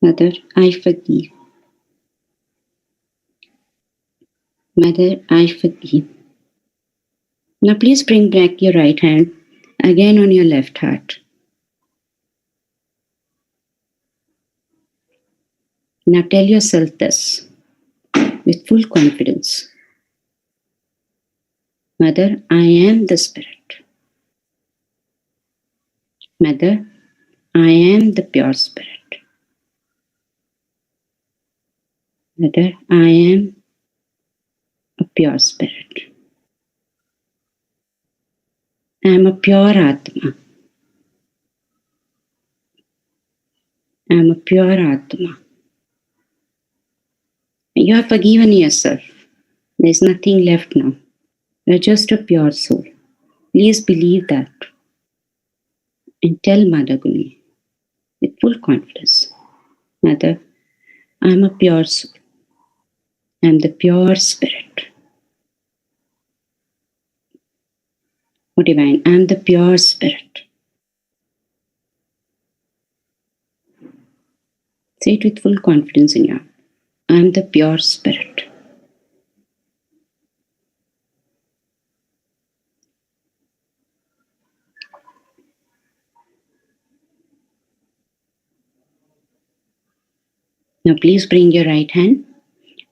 Mother, I forgive. Mother, I forgive. Now please bring back your right hand again on your left heart. Now tell yourself this with full confidence. Mother, I am the Spirit. Mother, I am the pure Spirit. Mother, I am a pure Spirit. I am a pure Atma. I am a pure Atma. You have forgiven yourself. There is nothing left now. You are just a pure soul. Please believe that and tell Mother Guni with full confidence. Mother, I am a pure soul. I am the pure Spirit. O Divine, I am the pure Spirit. Say it with full confidence in your heart. I am the pure Spirit. Now please bring your right hand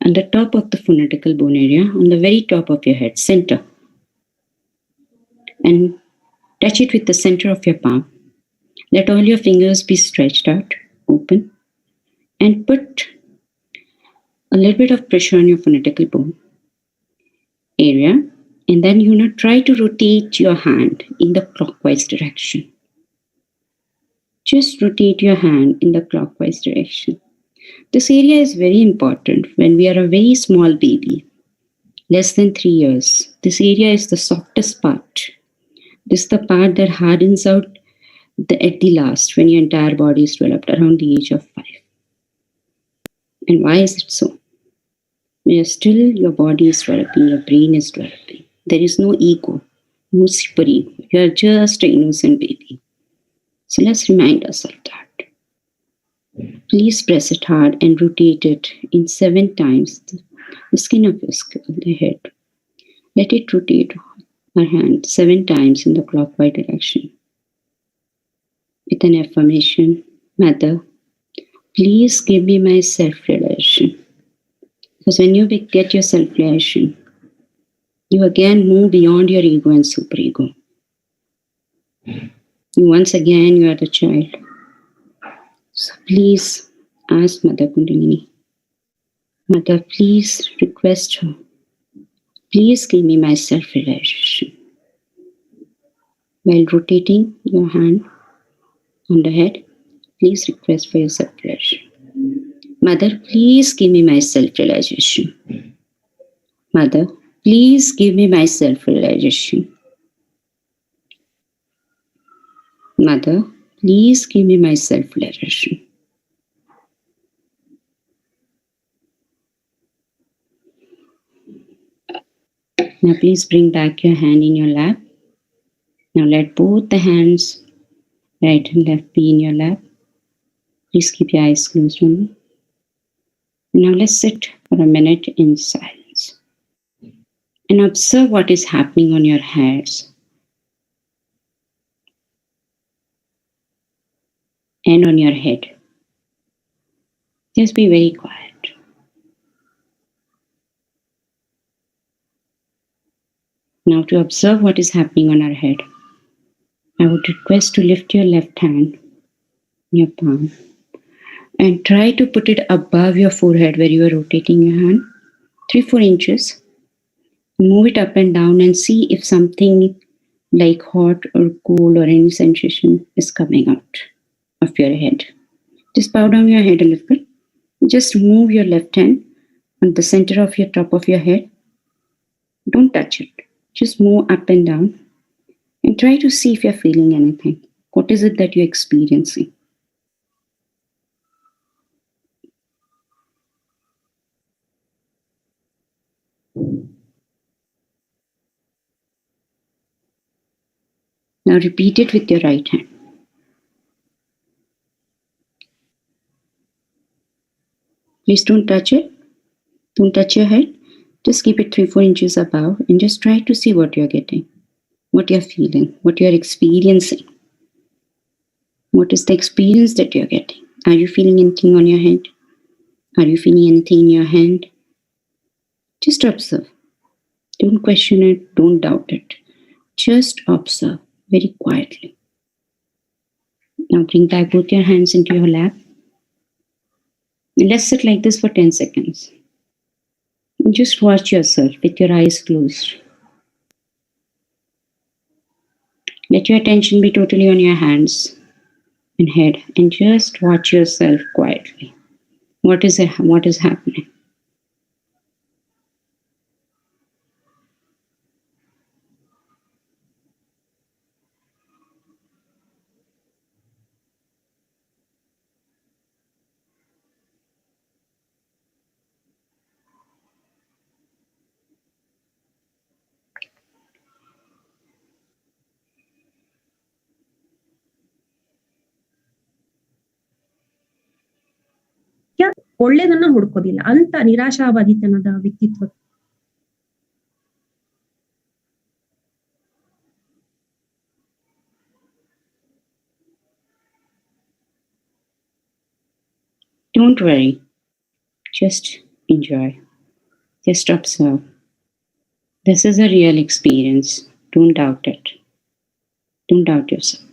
on the top of the phonetical bone area, on the very top of your head, center. And touch it with the center of your palm. Let all your fingers be stretched out, open. And put a little bit of pressure on your phonetical bone area. And then try to rotate your hand in the clockwise direction. Just rotate your hand in the clockwise direction. This area is very important when we are a very small baby, less than 3 years. This area is the softest part. This is the part that hardens out at the last when your entire body is developed around the age of 5. And why is it so? Your body is developing, your brain is developing. There is no ego, no superego. You are just an innocent baby. So let's remind ourselves that. Please press it hard and rotate it in 7 times the skin of your skull, the head. Let it rotate our hand 7 times in the clockwise direction. With an affirmation, Mother, please give me my self-realization. Because when you get your self-realization, you again move beyond your ego and superego. Once again, you are the child. So please ask Mother Kundalini. Mother, please request her. Please give me my self-realization. While rotating your hand on the head, please request for your self-realization. Mother, please give me my self-realization. Mother, please give me my self-realization. Mother, please give me my self-realization. Now please bring back your hand in your lap. Now let both the hands, right and left, be in your lap. Please keep your eyes closed only. Now let's sit for a minute in silence and observe what is happening on your hairs and on your head. Just be very quiet. Now to observe what is happening on our head, I would request to lift your left hand, your palm, and try to put it above your forehead where you are rotating your hand, 3-4 inches. Move it up and down and see if something like hot or cool or any sensation is coming out of your head. Just bow down your head a little bit. Just move your left hand on the center of your top of your head. Don't touch it. Just move up and down and try to see if you're feeling anything. What is it that you're experiencing? Now repeat it with your right hand. Please don't touch it. Don't touch your head. Just keep it 3-4 inches above and just try to see what you're getting, what you're feeling, what you're experiencing. What is the experience that you're getting? Are you feeling anything on your head? Are you feeling anything in your hand? Just observe. Don't question it. Don't doubt it. Just observe very quietly. Now bring back both your hands into your lap. And let's sit like this for 10 seconds. And just watch yourself with your eyes closed. Let your attention be totally on your hands and head and just watch yourself quietly. What is happening? ಒಳ್ಳೇದನ್ನ ಹುಡ್ಕೋದಿಲ್ಲ ಅಂತ ನಿರಾಶಾವಾದಿತನದ ವ್ಯಕ್ತಿತ್ವ. Don't worry. Just enjoy. Just observe. This is a real experience. Don't doubt it. Don't doubt yourself.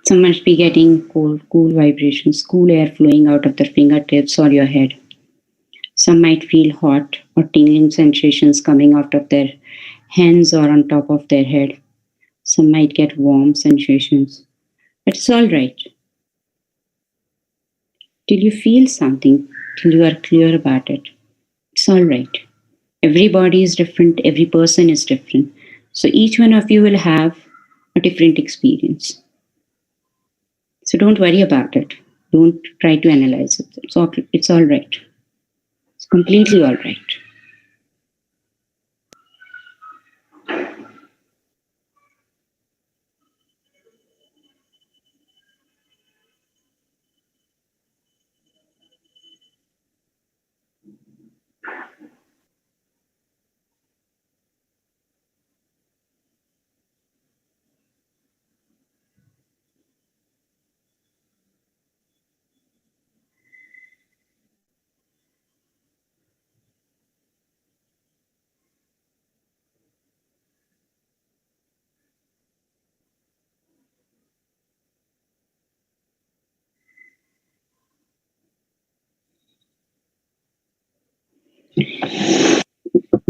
Some must be getting cool vibrations, cool air flowing out of their fingertips or your head. Some might feel hot or tingling sensations coming out of their hands or on top of their head. Some might get warm sensations. But it's all right. Till you feel something, till you are clear about it, it's all right. Every body is different, every person is different. So each one of you will have a different experience. So don't worry about it. Don't try to analyze it. It's all right. It's completely all right.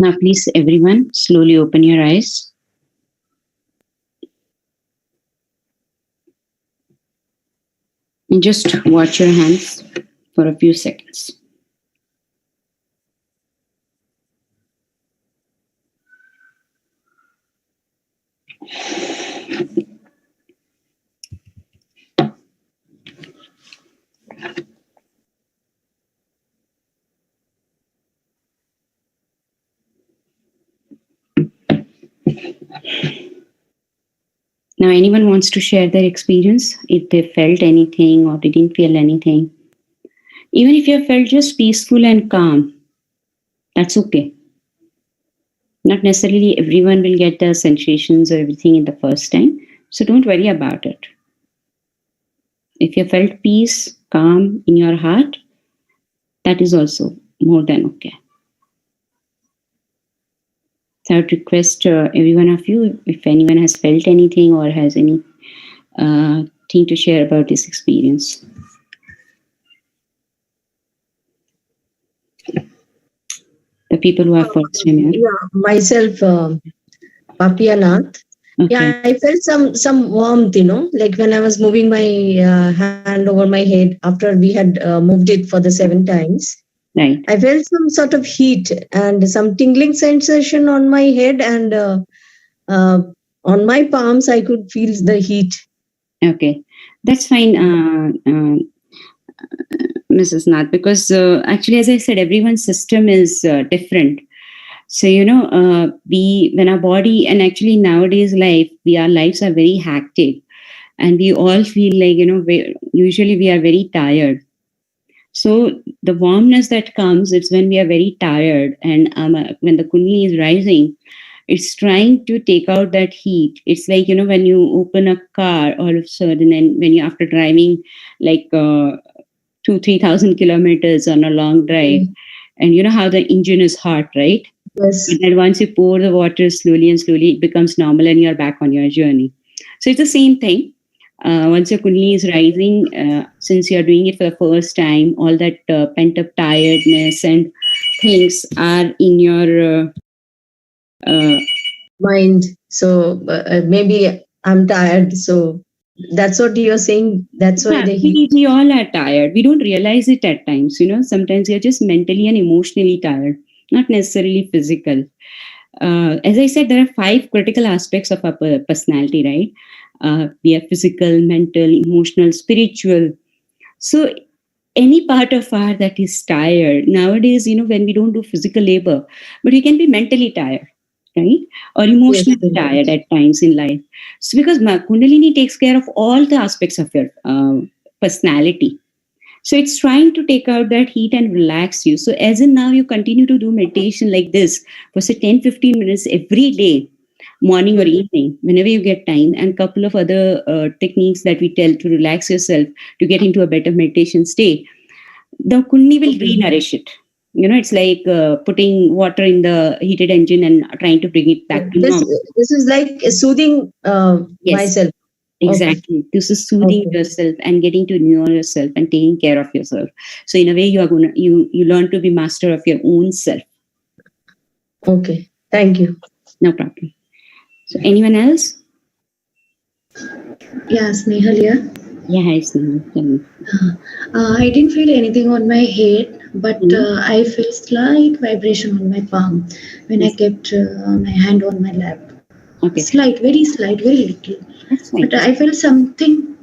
Now, please, everyone, slowly open your eyes. And just watch your hands for a few seconds. Now, anyone wants to share their experience, if they felt anything or they didn't feel anything. Even if you felt just peaceful and calm, that's okay. Not necessarily everyone will get the sensations or everything in the first time. So don't worry about it. If you felt peace, calm in your heart, that is also more than okay. So I would request every one of you, if anyone has felt anything or has any thing to share about this experience. The people who are first time here. Yeah, myself, Papiyanath. Okay. Yeah, I felt some warmth, like when I was moving my hand over my head after we had moved it for the 7 times. Right. I felt some sort of heat and some tingling sensation on my head, and on my palms I could feel the heat. Okay, that's fine. Mrs. Nath, because actually, as I said, everyone's system is different. So, when our body, and actually nowadays our lives are very hectic, and we all feel like, usually we are very tired. So the warmness that comes, it's when we are very tired, and when the Kundalini is rising, it's trying to take out that heat. It's like, when you open a car all of a sudden, and when you, after driving like 2,000-3,000 kilometers on a long drive, and you know how the engine is hot, right? Yes. But then once you pour the water slowly and slowly, it becomes normal and you're back on your journey. So it's the same thing. Once your Kundalini is rising, since you're doing it for the first time, all that pent-up tiredness and things are in your mind. So maybe I'm tired. So that's what you're saying. That's why the heat. We all are tired. We don't realize it at times. Sometimes you're just mentally and emotionally tired, not necessarily physical. As I said, there are 5 critical aspects of our personality, right? We are physical, mental, emotional, spiritual. So any part of our that is tired nowadays, when we don't do physical labor, but we can be mentally tired, right? Or emotionally tired at times in life. So because Kundalini takes care of all the aspects of your personality. So it's trying to take out that heat and relax you. So as in now you continue to do meditation like this for say 10-15 minutes every day, morning or evening, whenever you get time, and couple of other techniques that we tell to relax yourself, to get into a better meditation state, the Kundalini will re-nourish it. It's like putting water in the heated engine and trying to bring it back to normal. This is like soothing myself. Exactly. Okay. This is soothing yourself and getting to know yourself and taking care of yourself. So in a way, you learn to be master of your own self. Okay. Thank you. No problem. So anyone else? Yeah, Snehal here. Yeah, hi Snehal. Tell me. I didn't feel anything on my head, but I felt slight vibration on my palm when I kept my hand on my lap. Okay. Slight, very little. That's nice. But I felt something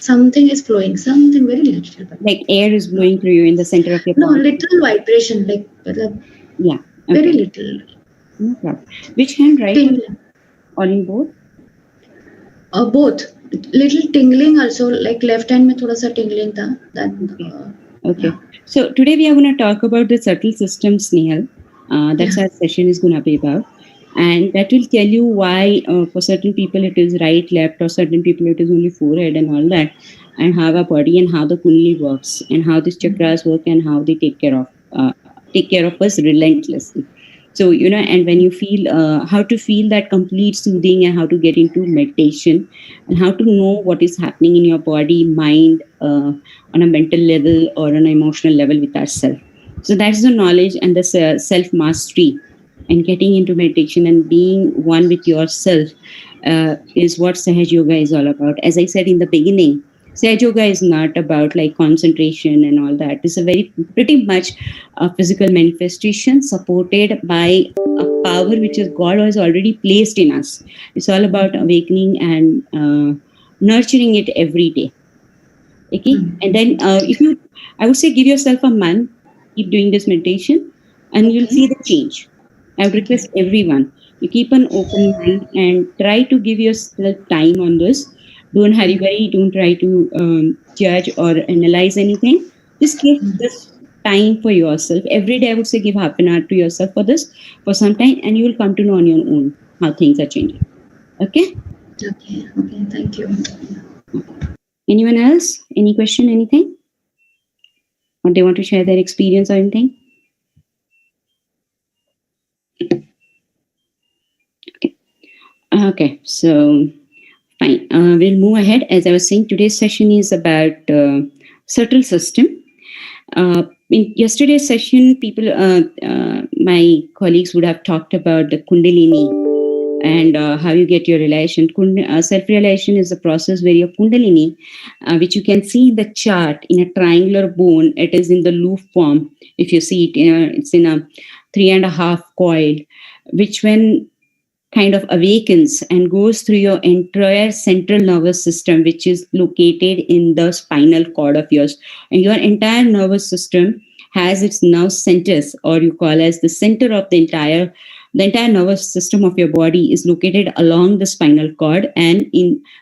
is flowing, something very little. Like air is blowing through you in the center of your palm. No, little vibration, yeah. Okay. Very little. No problem. Which hand, right? Tingling. Or in both? Both. Little tingling also, like left hand mein thoda sa tingling tha. Okay. Yeah. So today we are going to talk about the subtle systems, Snehal. That's our session is going to be about. And that will tell you why for certain people it is right, left, or certain people it is only forehead and all that, and how our body and how the Kundalini works and how these chakras work and how they take care of us relentlessly. So, and when you feel how to feel that complete soothing and how to get into meditation and how to know what is happening in your body, mind, on a mental level or on an emotional level with ourselves. So that's the knowledge and the self-mastery and getting into meditation and being one with yourself is what Sahaj Yoga is all about. As I said in the beginning, Sahaj Yoga is not about like concentration and all that. It's a pretty much a physical manifestation supported by a power which is God has already placed in us. It's all about awakening and nurturing it every day. Okay, and then I would say give yourself a month, keep doing this meditation, and you'll see the change. I would request everyone, you keep an open mind and try to give yourself time on this. Don't hurry, don't try to judge or analyze anything. Just give this time for yourself. Every day I would say give half an hour to yourself for this, for some time, and you will come to know on your own how things are changing. Okay? Okay, thank you. Anyone else? Any question, anything? Or they want to share their experience or anything? Okay, so fine. We'll move ahead. As I was saying, today's session is about subtle system. In yesterday's session, my colleagues would have talked about the Kundalini and how you get your realization. Self-realization is a process where your Kundalini, which you can see in the chart in a triangular bone, it is in the loop form. If you see it, it's in a 3.5 coil, which when kind of awakens and goes through your entire central nervous system, which is located in the spinal cord of yours. And your entire nervous system has its nerve centers, or you call as the center of the entire nervous system of your body is located along the spinal cord and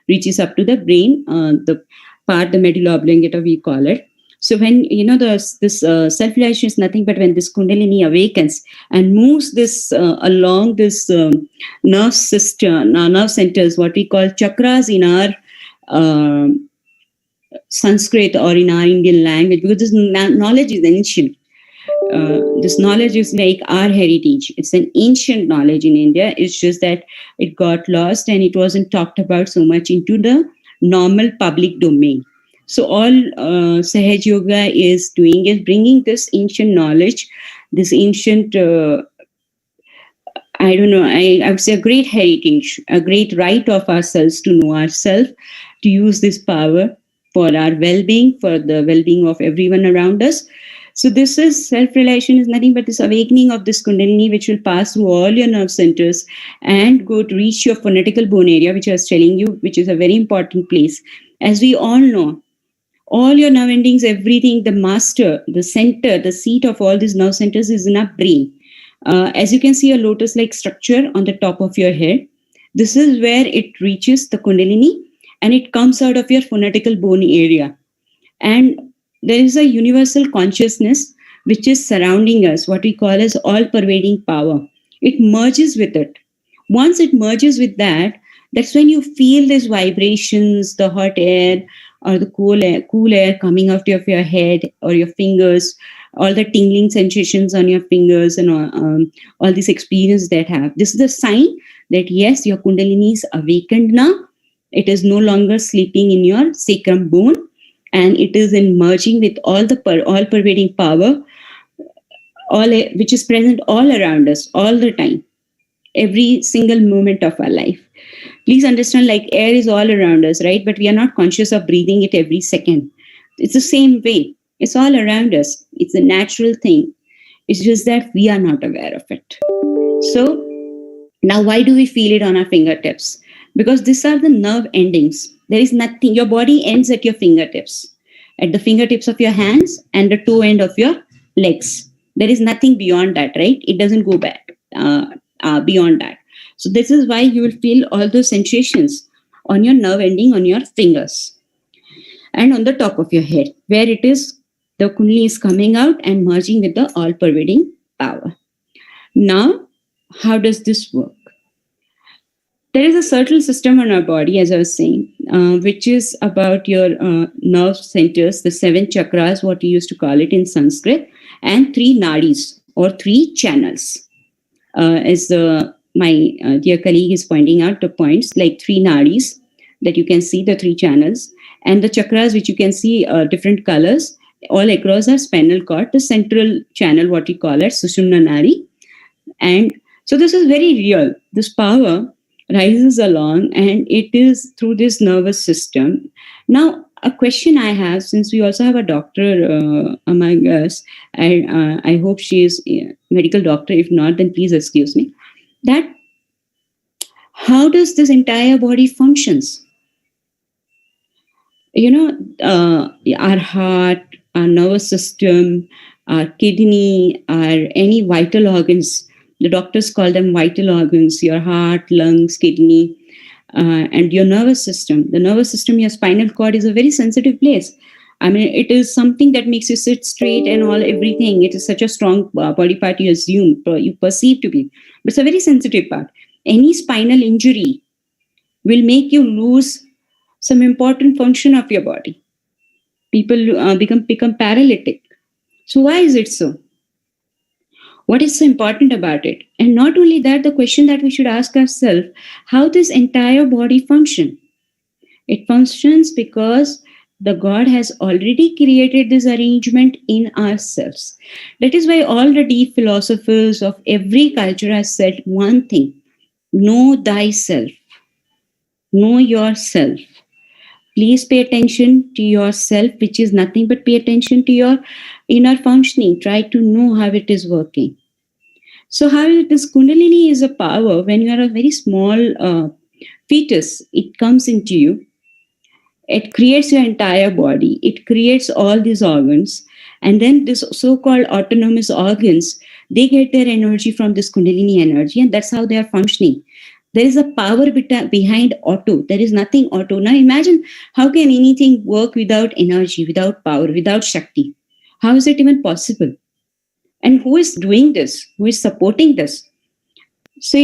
reaches up to the brain, the part, the medulla oblongata we call it. So when this self-realization is nothing but when this Kundalini awakens and moves this along this nerve system, nerve centers, what we call chakras in our Sanskrit or in our Indian language, because this knowledge is ancient. This knowledge is like our heritage. It's an ancient knowledge in India. It's just that it got lost and it wasn't talked about so much into the normal public domain. So all Sahaja Yoga is doing is bringing this ancient knowledge, this ancient, I would say a great heritage, a great right of ourselves to know ourselves, to use this power for our well-being, for the well-being of everyone around us. So this is self-realization is nothing but this awakening of this Kundalini, which will pass through all your nerve centers and go to reach your phonetical bone area, which I was telling you, which is a very important place. As we all know, all your nerve endings, everything, the master, the center, the seat of all these nerve centers is in our brain. As you can see, a lotus-like structure on the top of your head. This is where it reaches the Kundalini and it comes out of your phonetical bone area. And there is a universal consciousness which is surrounding us, what we call as all-pervading power. It merges with it. Once it merges with that, that's when you feel these vibrations, the hot air or the cool air coming out of your head or your fingers, all the tingling sensations on your fingers and all these experiences that have. This is the sign that yes, your Kundalini is awakened now. It is no longer sleeping in your sacrum bone, and it is in merging with all the all-pervading power, which is present all around us, all the time, every single moment of our life. Please understand, like air is all around us, right? But we are not conscious of breathing it every second. It's the same way. It's all around us. It's a natural thing. It's just that we are not aware of it. So now why do we feel it on our fingertips? Because these are the nerve endings. There is nothing. Your body ends at your fingertips, at the fingertips of your hands and the toe end of your legs. There is nothing beyond that, right? It doesn't go back beyond that. So this is why you will feel all those sensations on your nerve ending, on your fingers and on the top of your head, where it is, the Kundalini is coming out and merging with the all-pervading power. Now, how does this work? There is a certain system in our body, as I was saying, which is about your nerve centers, the 7 chakras, what we used to call it in Sanskrit, and 3 nadis or 3 channels. As my dear colleague is pointing out the points, like 3 nadis that you can see, the 3 channels, and the chakras, which you can see different colors all across our spinal cord, the central channel, what we call it, Sushumna Nadi. And so this is very real. This power rises along and it is through this nervous system. Now, a question I have, since we also have a doctor among us, I hope she is a medical doctor. If not, then please excuse me. That how does this entire body functions? Our heart, our nervous system, our kidney, our any vital organs. The doctors call them vital organs, your heart, lungs, kidney, and your nervous system. The nervous system, your spinal cord is a very sensitive place. I mean, it is something that makes you sit straight and everything. It is such a strong body part you assume, you perceive to be. But it's a very sensitive part. Any spinal injury will make you lose some important function of your body. People become paralytic. So why is it so? What is so important about it? And not only that, the question that we should ask ourselves, how this entire body function? It functions because the God has already created this arrangement in ourselves. That is why all the deep philosophers of every culture have said one thing: know thyself. Know yourself. Please pay attention to yourself, which is nothing but pay attention to your inner functioning. Try to know how it is working. So how this Kundalini is a power when you are a very small fetus, it comes into you. It creates your entire body. It creates all these organs. And then this so-called autonomous organs, they get their energy from this Kundalini energy, and that's how they are functioning. There is a power behind auto. There is nothing auto. Now imagine, how can anything work without energy, without power, without Shakti? How is it even possible? And who is doing this? Who is supporting this? So,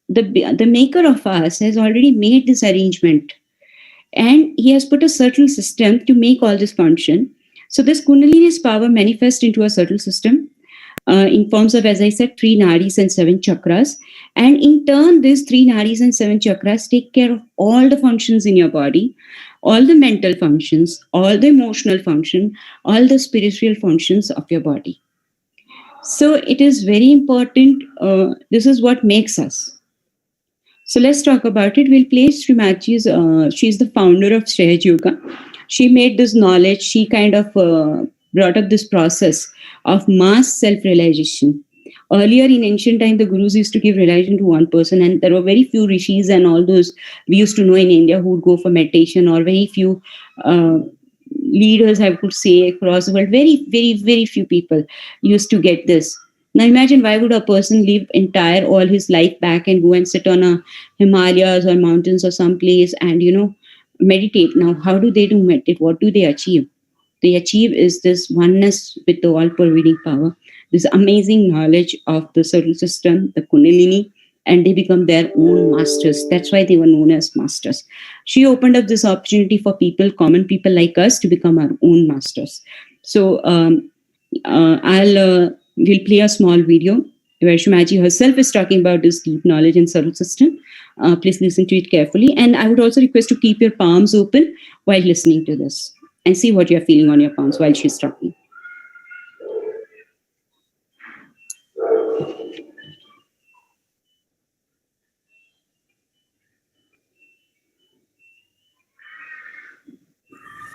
the maker of us has already made this arrangement, and he has put a certain system to make all this function. So this Kundalini's power manifests into a certain system in forms of, as I said, 3 nadis and 7 chakras. And in turn, these 3 nadis and 7 chakras take care of all the functions in your body, all the mental functions, all the emotional function, all the spiritual functions of your body. So it is very important. This is what makes us. So let's talk about it. We'll play Srimati's. She's the founder of Sahaj Yoga. She made this knowledge. She kind of brought up this process of mass self-realization. Earlier in ancient time, the gurus used to give realization to one person, and there were very few rishis and all those we used to know in India who would go for meditation, or very few leaders, I could say, across the world. Very, very, very few people used to get this. Now imagine, why would a person leave entire all his life back and go and sit on a Himalayas or mountains or some place and meditate? Now how do they do meditate? What do they achieve? They achieve is this oneness with the all-pervading power, this amazing knowledge of the solar system, the Kundalini, and they become their own masters. That's why they were known as masters. She opened up this opportunity for people, common people like us, to become our own masters. So we'll play a small video where Shumaji herself is talking about this deep knowledge and subtle system. Please listen to it carefully. And I would also request to keep your palms open while listening to this, and see what you're feeling on your palms while she's talking.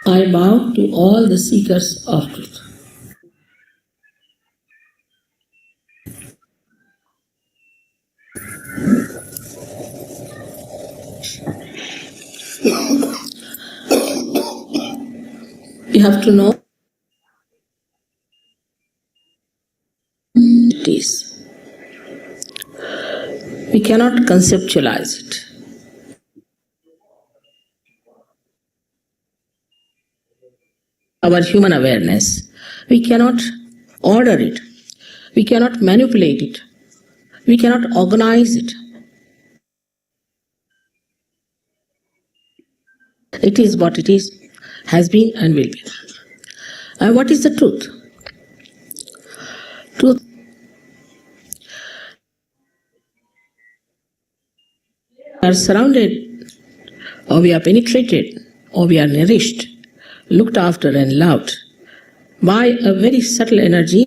I bow to all the seekers of truth. You have to know it is. We cannot conceptualize it. Our human awareness, we cannot order it. We cannot manipulate it. We cannot organize it. It is what it is, has been and will be. And what is the truth? Truth. We are surrounded, or we are penetrated, or we are nourished, looked after and loved by a very subtle energy,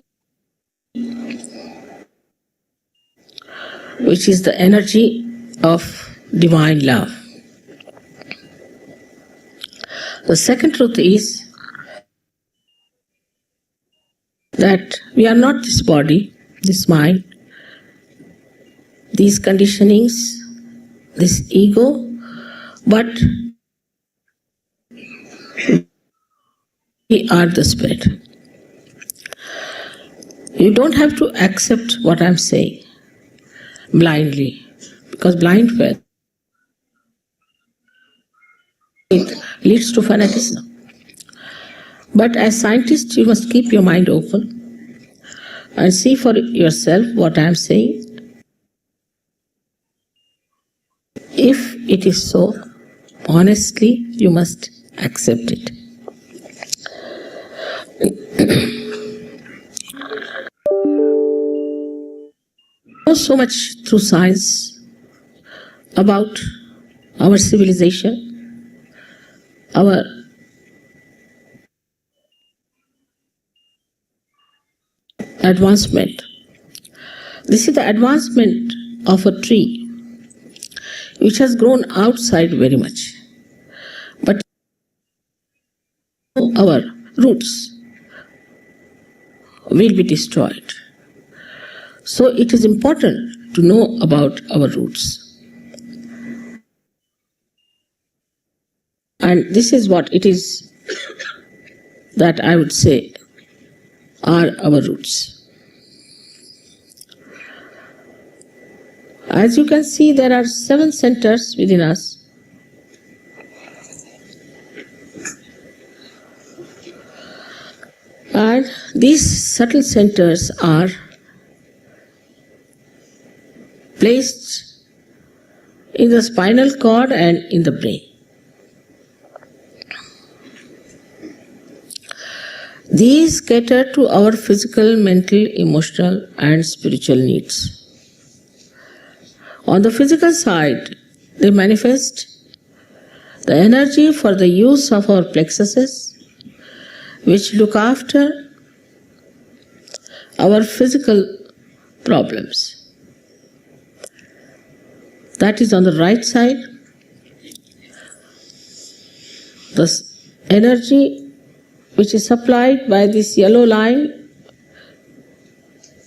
which is the energy of divine love. The second truth is that we are not this body, this mind, these conditionings, this ego, but we are the spirit. You don't have to accept what I'm saying blindly, because blind faith leads to fanaticism. But as scientists, you must keep your mind open and see for yourself what I am saying. If it is so, honestly, you must accept it. Not so much through science about our civilization, our advancement. This is the advancement of a tree which has grown outside very much. But our roots will be destroyed. So it is important to know about our roots. And this is what it is that I would say are our roots. As you can see, there are 7 centers within us. And these subtle centers are placed in the spinal cord and in the brain. These cater to our physical, mental, emotional, and spiritual needs. On the physical side, they manifest the energy for the use of our plexuses, which look after our physical problems. That is on the right side. The energy which is supplied by this yellow line,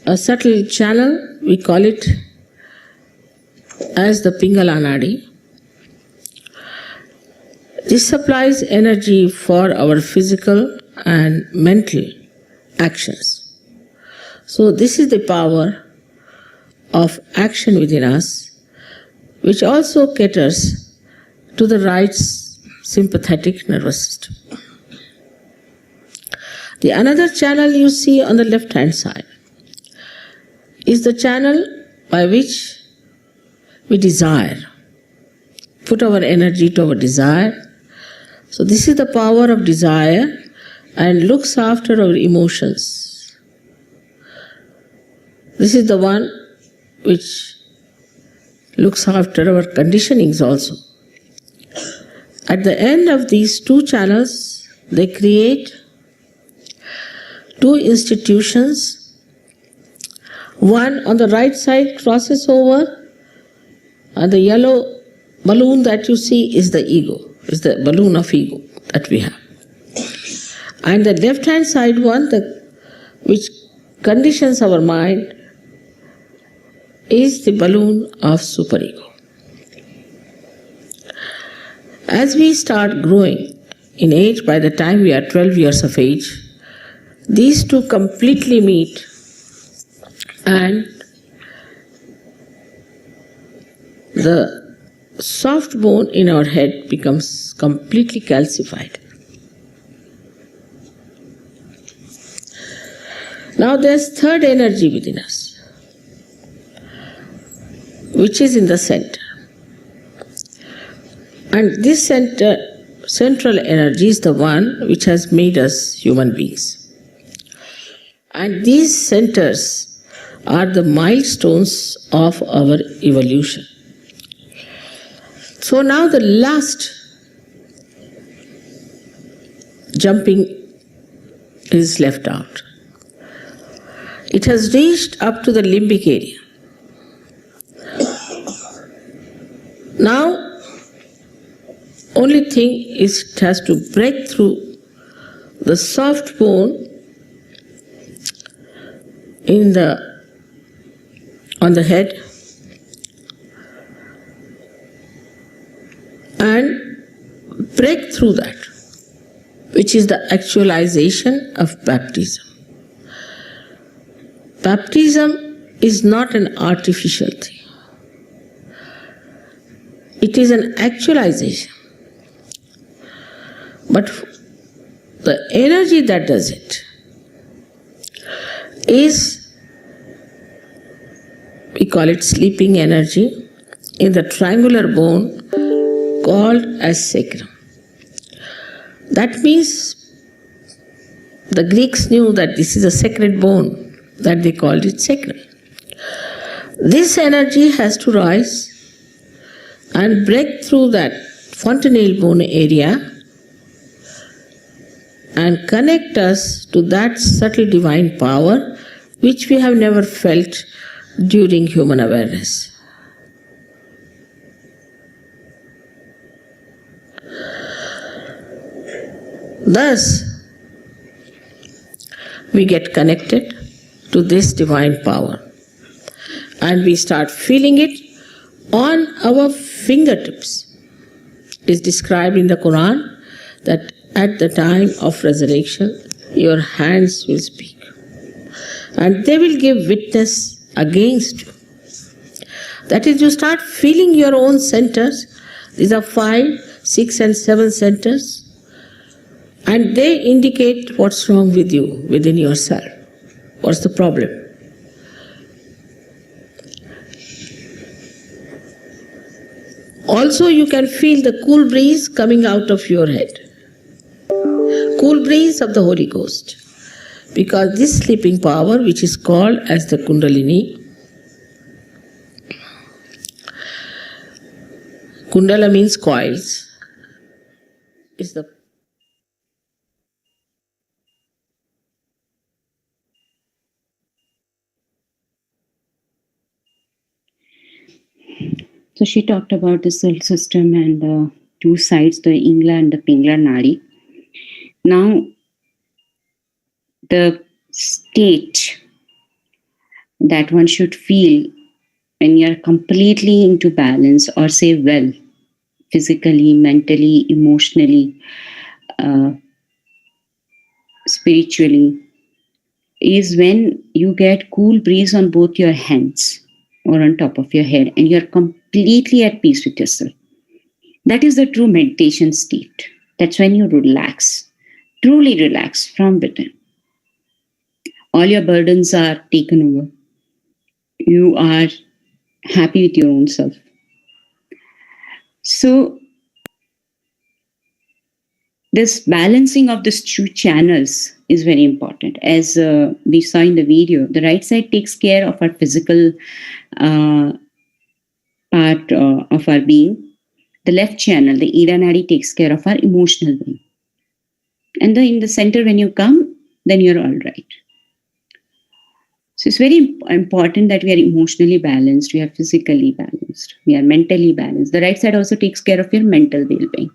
a subtle channel, we call it as the Pingala Nadi. This supplies energy for our physical and mental actions. So this is the power of action within us, which also caters to the right sympathetic nervous system. The another channel you see on the left hand side is the channel by which we desire, put our energy to our desire. So this is the power of desire and looks after our emotions. This is the one which looks after our conditionings also. At the end of these 2 channels, they create 2 institutions. One on the right side crosses over, and the yellow balloon that you see is the ego, is the balloon of ego that we have. And the left hand side one, which conditions our mind, is the balloon of superego. As we start growing in age, by the time we are 12 years of age, these 2 completely meet, and the soft bone in our head becomes completely calcified. Now there's third energy within us, which is in the center. And this central energy is the one which has made us human beings. And these centers are the milestones of our evolution. So now the last jumping is left out. It has reached up to the limbic area. Now, only thing is it has to break through the soft bone on the head and break through that, which is the actualization of baptism. Baptism is not an artificial thing. It is an actualization. But the energy that does it is, we call it sleeping energy, in the triangular bone called as sacrum. That means the Greeks knew that this is a sacred bone, that they called it sacrum. This energy has to rise and break through that fontanelle bone area and connect us to that subtle divine power which we have never felt during human awareness. Thus, we get connected to this divine power. and we start feeling it on our fingertips. It is described in the Quran that at the time of resurrection, your hands will speak and they will give witness against you. That is, you start feeling your own centers. These are 5, 6 and 7 centers, and they indicate what's wrong with you, within yourself. What's the problem? Also, you can feel the cool breeze coming out of your head. Cool breeze of the Holy Ghost. Because this sleeping power, which is called as the Kundalini, Kundala means coils, is the So she talked about the solar system and the two sides, the Ingla and the Pingla Nadi. Now, the state that one should feel when you're completely into balance, or say well, physically, mentally, emotionally, spiritually, is when you get cool breeze on both your hands or on top of your head and you're completely at peace with yourself. That is the true meditation state. That's when you relax, truly relax from within. All your burdens are taken over. You are happy with your own self. So, this balancing of these two channels is very important. As we saw in the video, the right side takes care of our physical part of our being. The left channel, the Ida Nadi, takes care of our emotional being. And in the center, when you come, then you're all right. So it's very important that we are emotionally balanced, we are physically balanced, we are mentally balanced. The right side also takes care of your mental well-being.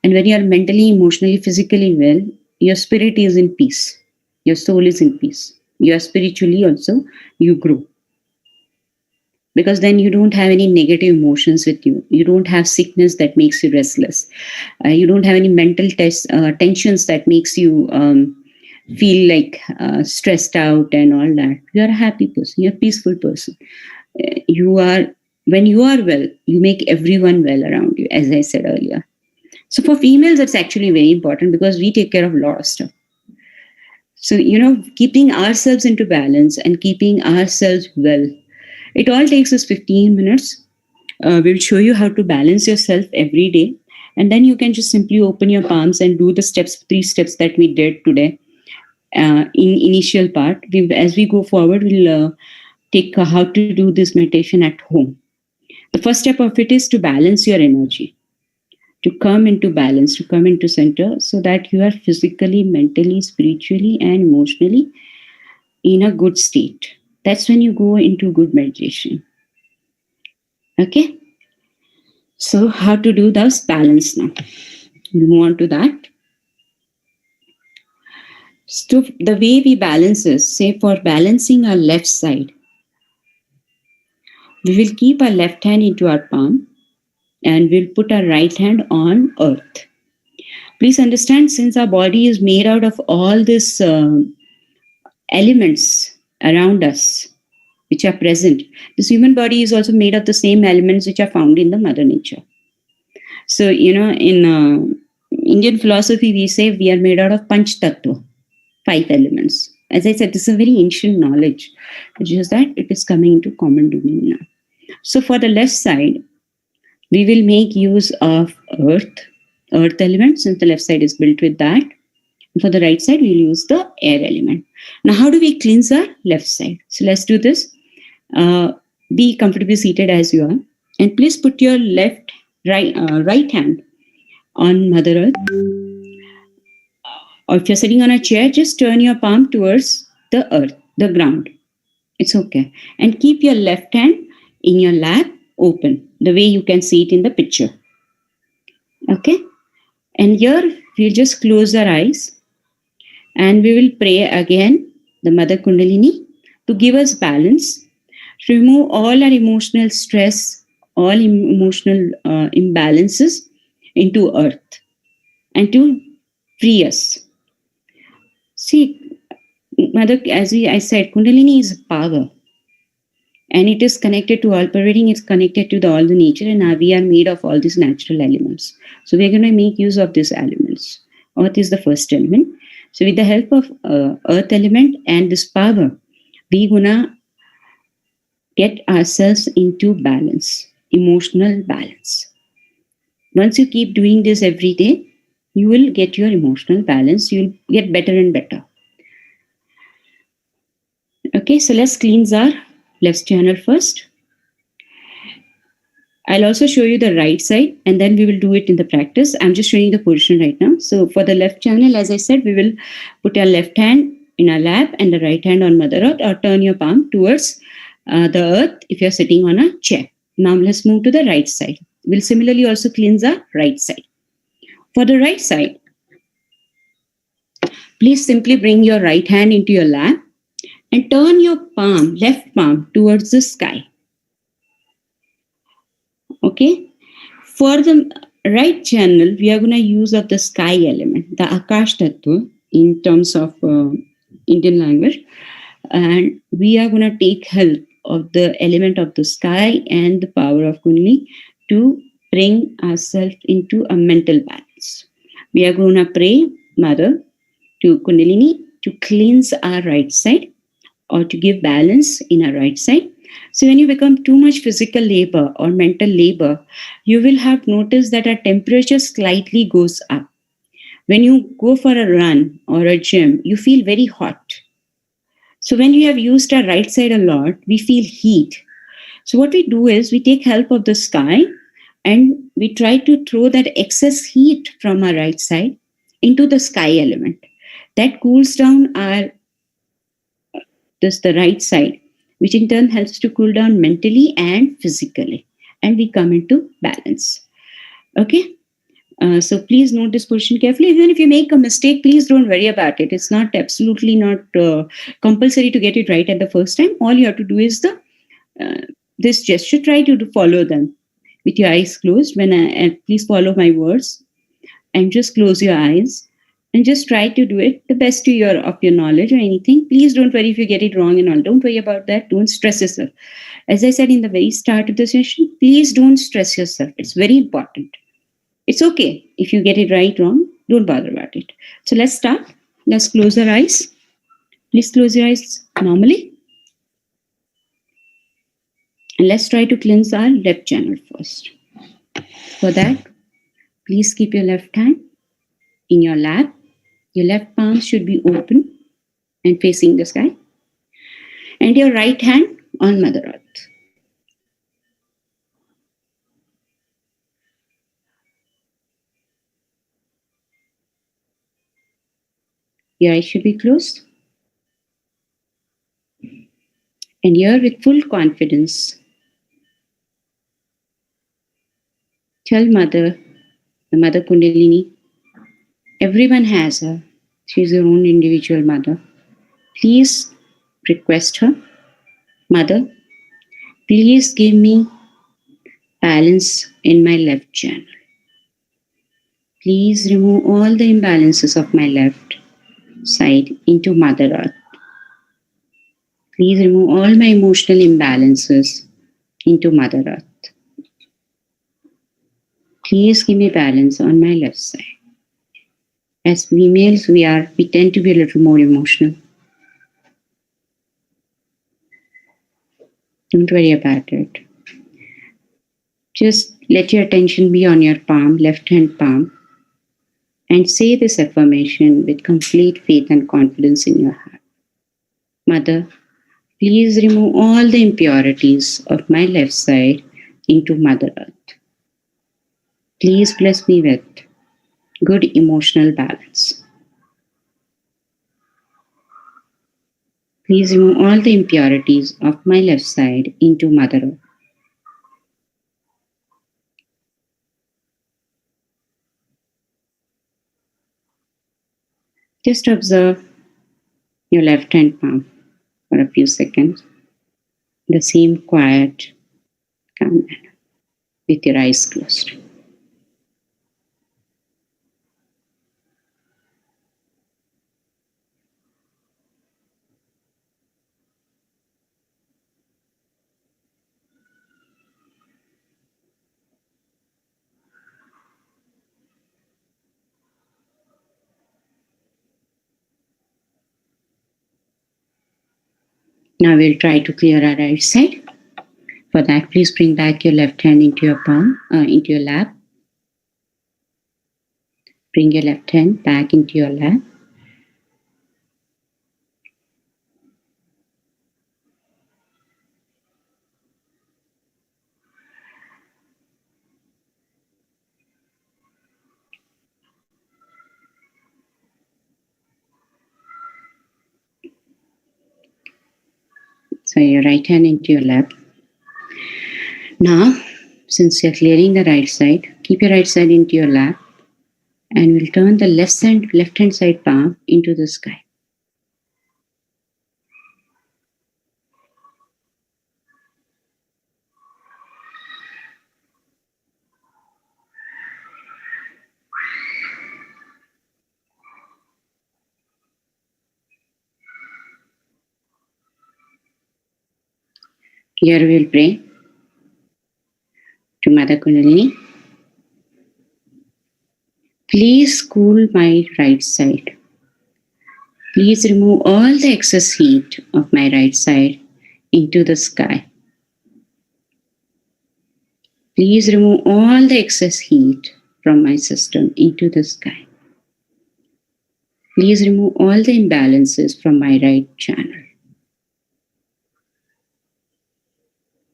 And when you are mentally, emotionally, physically well, your spirit is in peace. Your soul is in peace. You are spiritually also, you grow. Because then you don't have any negative emotions with you. You don't have sickness that makes you restless. You don't have any mental tensions that makes you feel like stressed out and all that. You are a happy person. You're a peaceful person. When you are well, you make everyone well around you, as I said earlier. So for females, it's actually very important because we take care of a lot of stuff. So, keeping ourselves into balance and keeping ourselves well, it all takes us 15 minutes. We'll show you how to balance yourself every day. And then you can just simply open your palms and do the 3 steps that we did today in initial part. As we go forward, we'll take how to do this meditation at home. The first step of it is to balance your energy. To come into balance, to come into center, so that you are physically, mentally, spiritually, and emotionally in a good state. That's when you go into good meditation. Okay? So how to do this balance now? We'll move on to that. So the way we balance is, say for balancing our left side, we will keep our left hand into our palm and we'll put our right hand on earth. Please understand, since our body is made out of all these elements around us, which are present, this human body is also made of the same elements which are found in the Mother Nature. So, in Indian philosophy, we say we are made out of Panch Tattva, 5 elements. As I said, this is a very ancient knowledge. It's just that it is coming into common domain now. So for the left side, we will make use of earth element, since the left side is built with that. And for the right side, we'll use the air element. Now, how do we cleanse our left side? So let's do this. Be comfortably seated as you are. And please put your right hand on Mother Earth. Or if you're sitting on a chair, just turn your palm towards the earth, the ground. It's okay. And keep your left hand in your lap open, the way you can see it in the picture. Okay? And here, we'll just close our eyes and we will pray again, the Mother Kundalini, to give us balance remove all our emotional stress, all emotional imbalances into earth and to free us. See, Mother, as I said, Kundalini is power. And it is connected to all pervading, it's connected to all the nature, and now we are made of all these natural elements. So we're going to make use of these elements. Earth is the first element. So with the help of earth element and this power, we're going to get ourselves into balance, emotional balance. Once you keep doing this every day, you will get your emotional balance. You'll get better and better. Okay, so let's cleanse our left channel first. I'll also show you the right side and then we will do it in the practice. I'm just showing the position right now. So for the left channel, as I said, we will put our left hand in our lap and the right hand on Mother Earth, or turn your palm towards the earth if you're sitting on a chair. Now let's move to the right side. We'll similarly also cleanse our right side. For the right side, please simply bring your right hand into your lap and turn your palm, left palm, towards the sky. Okay. For the right channel, we are going to use of the sky element, the Akash Tattva in terms of Indian language. And we are going to take help of the element of the sky and the power of Kundalini to bring ourselves into a mental balance. We are going to pray, Mother, to Kundalini to cleanse our right side or to give balance in our right side. So when you become too much physical labor or mental labor, you will have noticed that our temperature slightly goes up. When you go for a run or a gym, you feel very hot. So when we have used our right side a lot, we feel heat. So what we do is we take help of the sky and we try to throw that excess heat from our right side into the sky element. That cools down the right side, which in turn helps to cool down mentally and physically. And we come into balance. Okay? So please note this position carefully. Even if you make a mistake, please don't worry about it. It's not absolutely not compulsory to get it right at the first time. All you have to do is this gesture. Try to follow them with your eyes closed. Please follow my words and just close your eyes and just try to do it the best of your knowledge or anything. Please don't worry if you get it wrong and all. Don't worry about that. Don't stress yourself. As I said in the very start of the session, please don't stress yourself. It's very important. It's okay if you get it right, wrong. Don't bother about it. So let's start. Let's close our eyes. Please close your eyes normally. And let's try to cleanse our left channel first. For that, please keep your left hand in your lap. Your left palm should be open and facing the sky. And your right hand on Mother Earth. Your eyes should be closed. And here with full confidence, tell Mother, the Mother Kundalini, everyone has her. She's her own individual mother. Please request her, Mother, please give me balance in my left channel. Please remove all the imbalances of my left side into Mother Earth. Please remove all my emotional imbalances into Mother Earth. Please give me balance on my left side. As females, we tend to be a little more emotional. Don't worry about it. Just let your attention be on your palm, left hand palm, and say this affirmation with complete faith and confidence in your heart. Mother, please remove all the impurities of my left side into Mother Earth. Please bless me with good emotional balance. Please remove all the impurities of my left side into Mother Earth. Just observe your left hand palm for a few seconds. the same quiet, calm manner with your eyes closed. Now we'll try to clear our right side. For that, please bring back your left hand into your palm, into your lap. Bring your left hand back into your lap. So your right hand into your lap. Now, since you're clearing the right side, keep your right side into your lap and we'll turn the left hand side palm into the sky. Here we'll pray to Mother Kundalini. Please cool my right side. Please remove all the excess heat of my right side into the sky. Please remove all the excess heat from my system into the sky. Please remove all the imbalances from my right channel.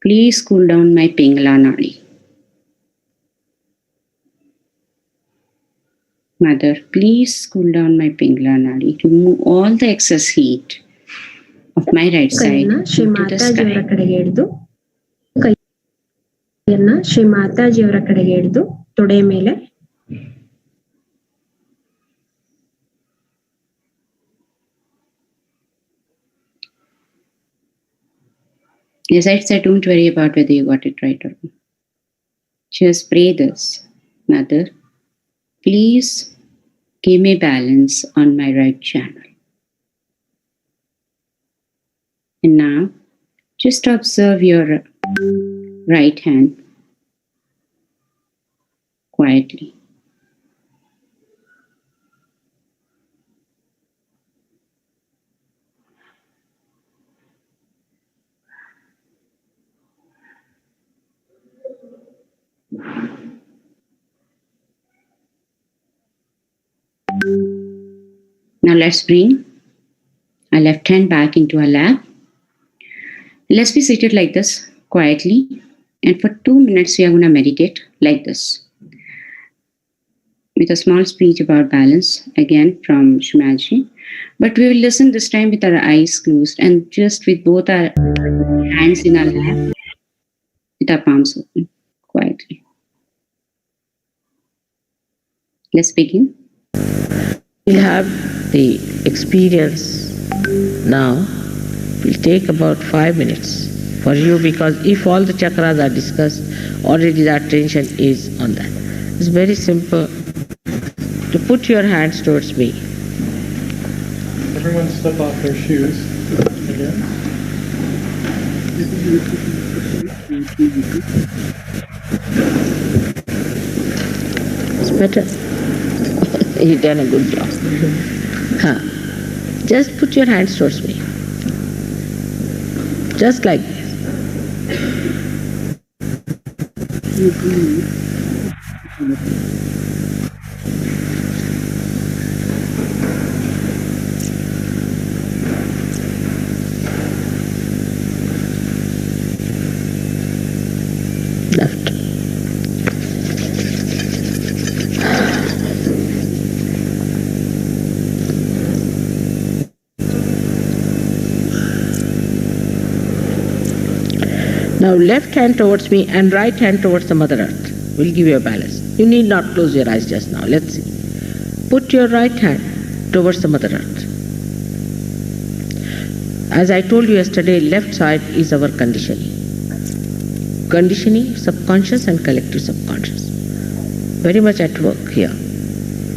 Please cool down my Pingala Nadi. Mother, please cool down my Pingala Nadi to remove all the excess heat of my right side Shri into the ಮಾತಾಜಿಯವರ sky. ಕಡೆಗೆ ಹಿಡಿದು ಕೈಯನ್ನ ಶ್ರೀ ಮಾತಾಜಿಯವರ ಕಡೆಗೆ ಹಿಡಿದು ತೊಡೆ ಮೇಲೆ As I said, don't worry about whether you got it right or not. Just pray this. Mother, please give me balance on my right channel. And now, just observe your right hand quietly. Now let's bring our left hand back into our lap. Let's be seated like this quietly, and for 2 minutes we are going to meditate like this with a small speech about balance again from Shumaji. But we will listen this time with our eyes closed and just with both our hands in our lap with our palms open quietly. Let's begin. We'll have the experience now. Will take about 5 minutes for you, because if all the chakras are discussed, already the attention is on that. It's very simple to put your hands towards me. Everyone step off their shoes again. It's better. You've done a good job. Just put your hands towards me. Just like this. Left. Now left hand towards me and right hand towards the Mother Earth will give you a balance. You need not close your eyes just now. Let's see. Put your right hand towards the Mother Earth. As I told you yesterday, left side is our conditioning. Conditioning, subconscious and collective subconscious. Very much at work here.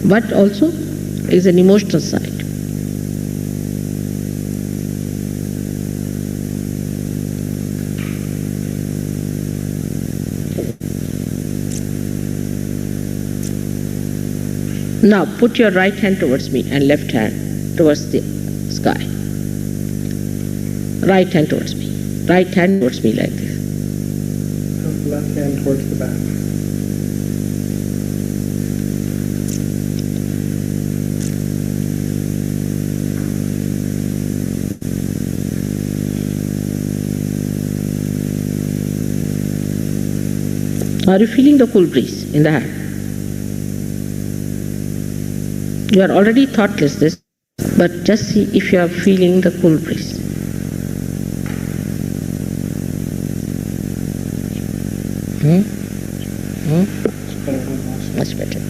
But also is an emotional side. Now put your right hand towards me and left hand towards the sky. Right hand towards me. Right hand towards me like this. Left hand towards the back. Are you feeling the cool breeze in the hand? You are already thoughtless this, but just see if you are feeling the cool breeze. Much better.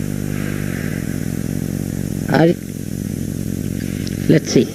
Let's see.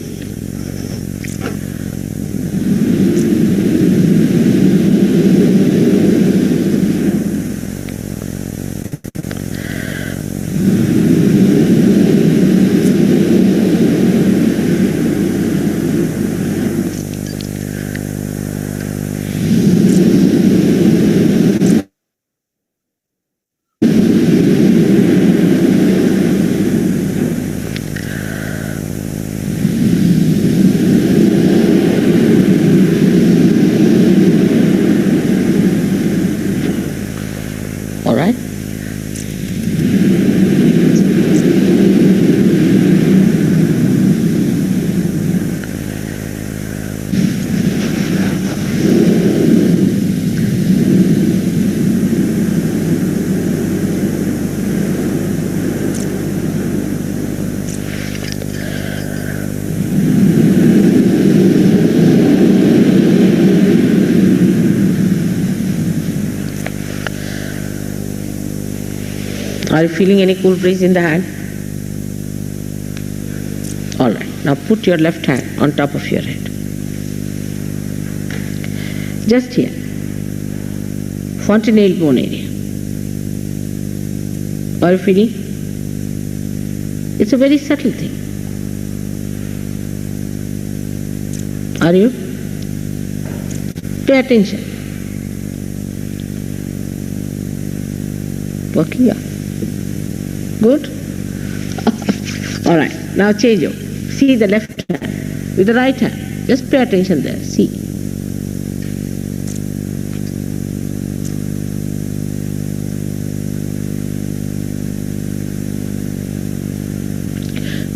All right? Are you feeling any cool breeze in the hand? All right. Now put your left hand on top of your head. Just here. Fontanelle bone area. Are you feeling? It's a very subtle thing. Are you? Pay attention. Working out. Good? All right. Now change over. See the left hand with the right hand. Just pay attention there. See.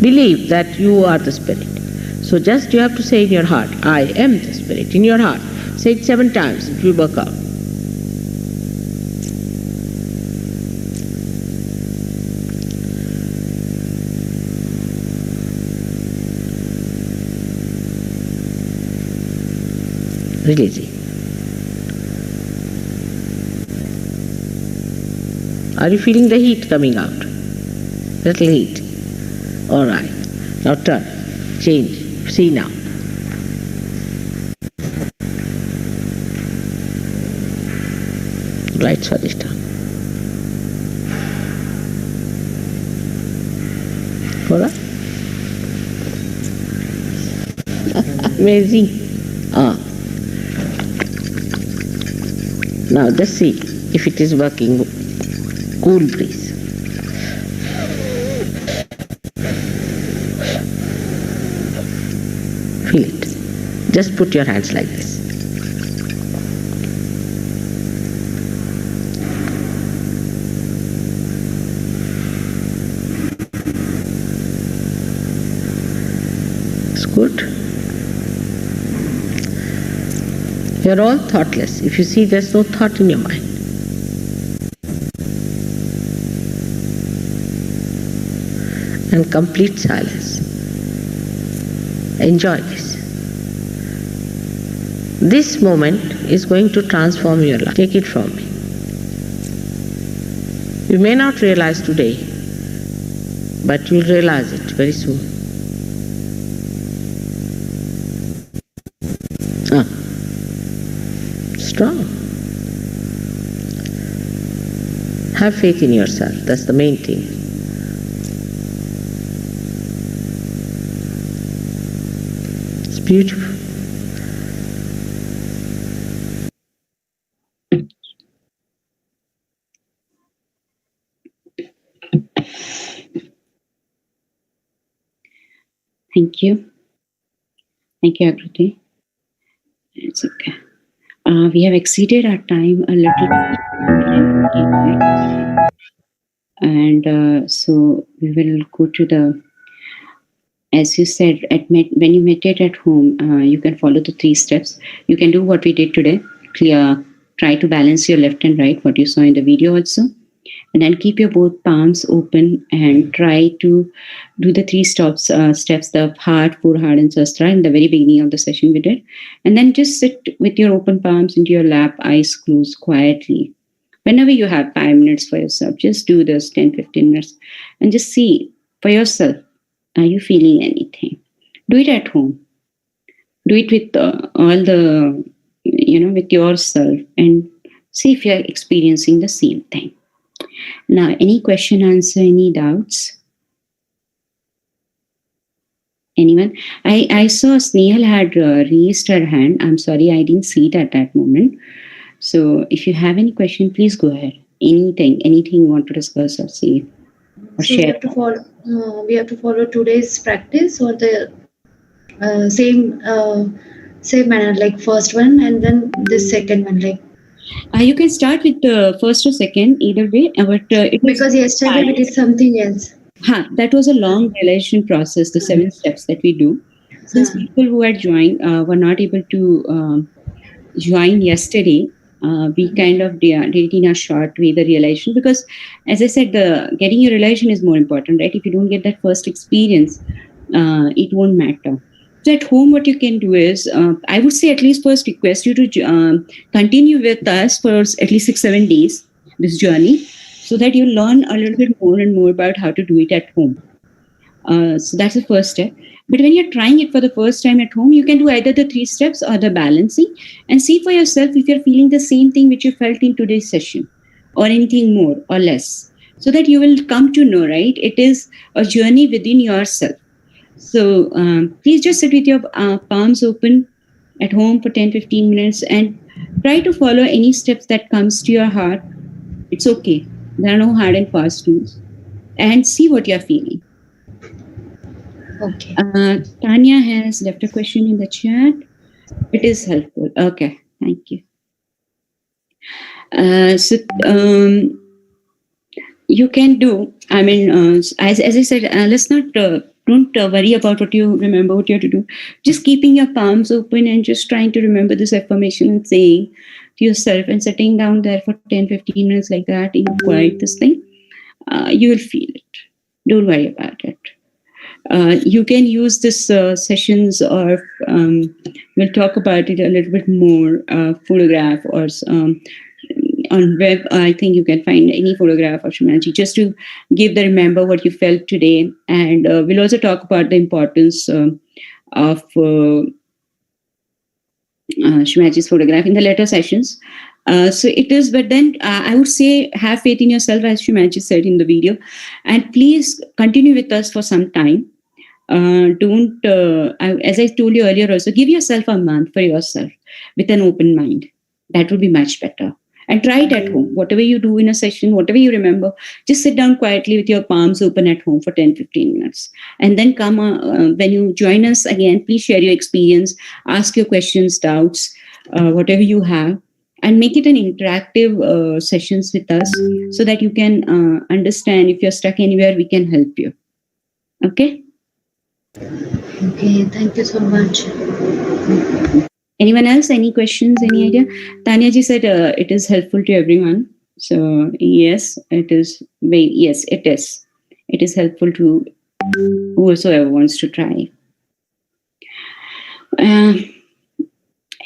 Believe that you are the spirit. So just you have to say in your heart, I am the spirit. In your heart. Say it 7 times. It will work out. Releasing. Are you feeling the heat coming out? Little heat. All right. Now turn. Change. See now. Right Swadhisthana. All right. Amazing. Now just see if it is working. Cool breeze. Feel it. Just put your hands like this. It's good. You're all thoughtless. If you see there's no thought in your mind. And complete silence. Enjoy this. This moment is going to transform your life. Take it from me. You may not realize today, but you'll realize it very soon. Ah, strong. Have faith in yourself. That's the main thing. It's beautiful. Thank you. Thank you, 𝐼𝐸𝐴. It's okay. We have exceeded our time a little bit. And so we will go to the, as you said, when you meditate at home, you can follow the 3 steps. You can do what we did today. Try to balance your left and right, what you saw in the video also. And then keep your both palms open and try to do the 3 steps, the heart, foreheart, and sastra in the very beginning of the session we did. And then just sit with your open palms into your lap, eyes closed quietly. Whenever you have 5 minutes for yourself, just do this 10-15 minutes and just see for yourself, are you feeling anything? Do it at home. Do it with all the, with yourself and see if you're experiencing the same thing. Now, any question, answer, any doubts? Anyone? I saw Snehal had raised her hand. I'm sorry, I didn't see it at that moment. So if you have any question, please go ahead. Anything you want to discuss or say or So share. we have to follow today's practice or the same manner, like first one and then the second one, like. You can start with the first or second, either way. But it was because yesterday we did something else. That was a long realization process, the 7 steps that we do. Since people who had joined were not able to join yesterday, we kind of did in a short way the realization, because as I said, getting your realization is more important, right? If you don't get that first experience, it won't matter. So at home, what you can do is, I would say at least first request you to continue with us for at least 6-7 days, this journey, so that you learn a little bit more and more about how to do it at home. So that's the first step. But when you're trying it for the first time at home, you can do either the 3 steps or the balancing and see for yourself if you're feeling the same thing which you felt in today's session or anything more or less, so that you will come to know, right? It is a journey within yourself. So please just sit with your palms open at home for 10-15 minutes and try to follow any steps that comes to your heart. It's okay. There are no hard and fast rules. And see what you're feeling. Okay. Tanya has left a question in the chat. It is helpful. Okay, thank you. You can do, as I said, let's not, don't worry about what you remember, what you have to do. Just keeping your palms open and just trying to remember this affirmation and saying to yourself and sitting down there for 10-15 minutes like that, quiet this thing, you will feel it. Don't worry about it. You can use this sessions, or we'll talk about it a little bit more, photograph or on web. I think you can find any photograph of Shumaji just to give the remember what you felt today. And we'll also talk about the importance of Shumaji's photograph in the later sessions. So it is, but then I would say have faith in yourself, as Shumaji said in the video, and please continue with us for some time. Don't, as I told you earlier also, give yourself a month for yourself with an open mind. That would be much better. And try it at home. Whatever you do in a session, whatever you remember, just sit down quietly with your palms open at home for 10-15 minutes. And then come when you join us again, please share your experience, ask your questions, doubts, whatever you have, and make it an interactive sessions with us so that you can understand. If you're stuck anywhere, we can help you. Okay? Okay, thank you so much. Anyone else? Any questions? Any idea? Tanya ji said it is helpful to everyone. So yes, it is. Yes, it is. It is helpful to whosoever wants to try.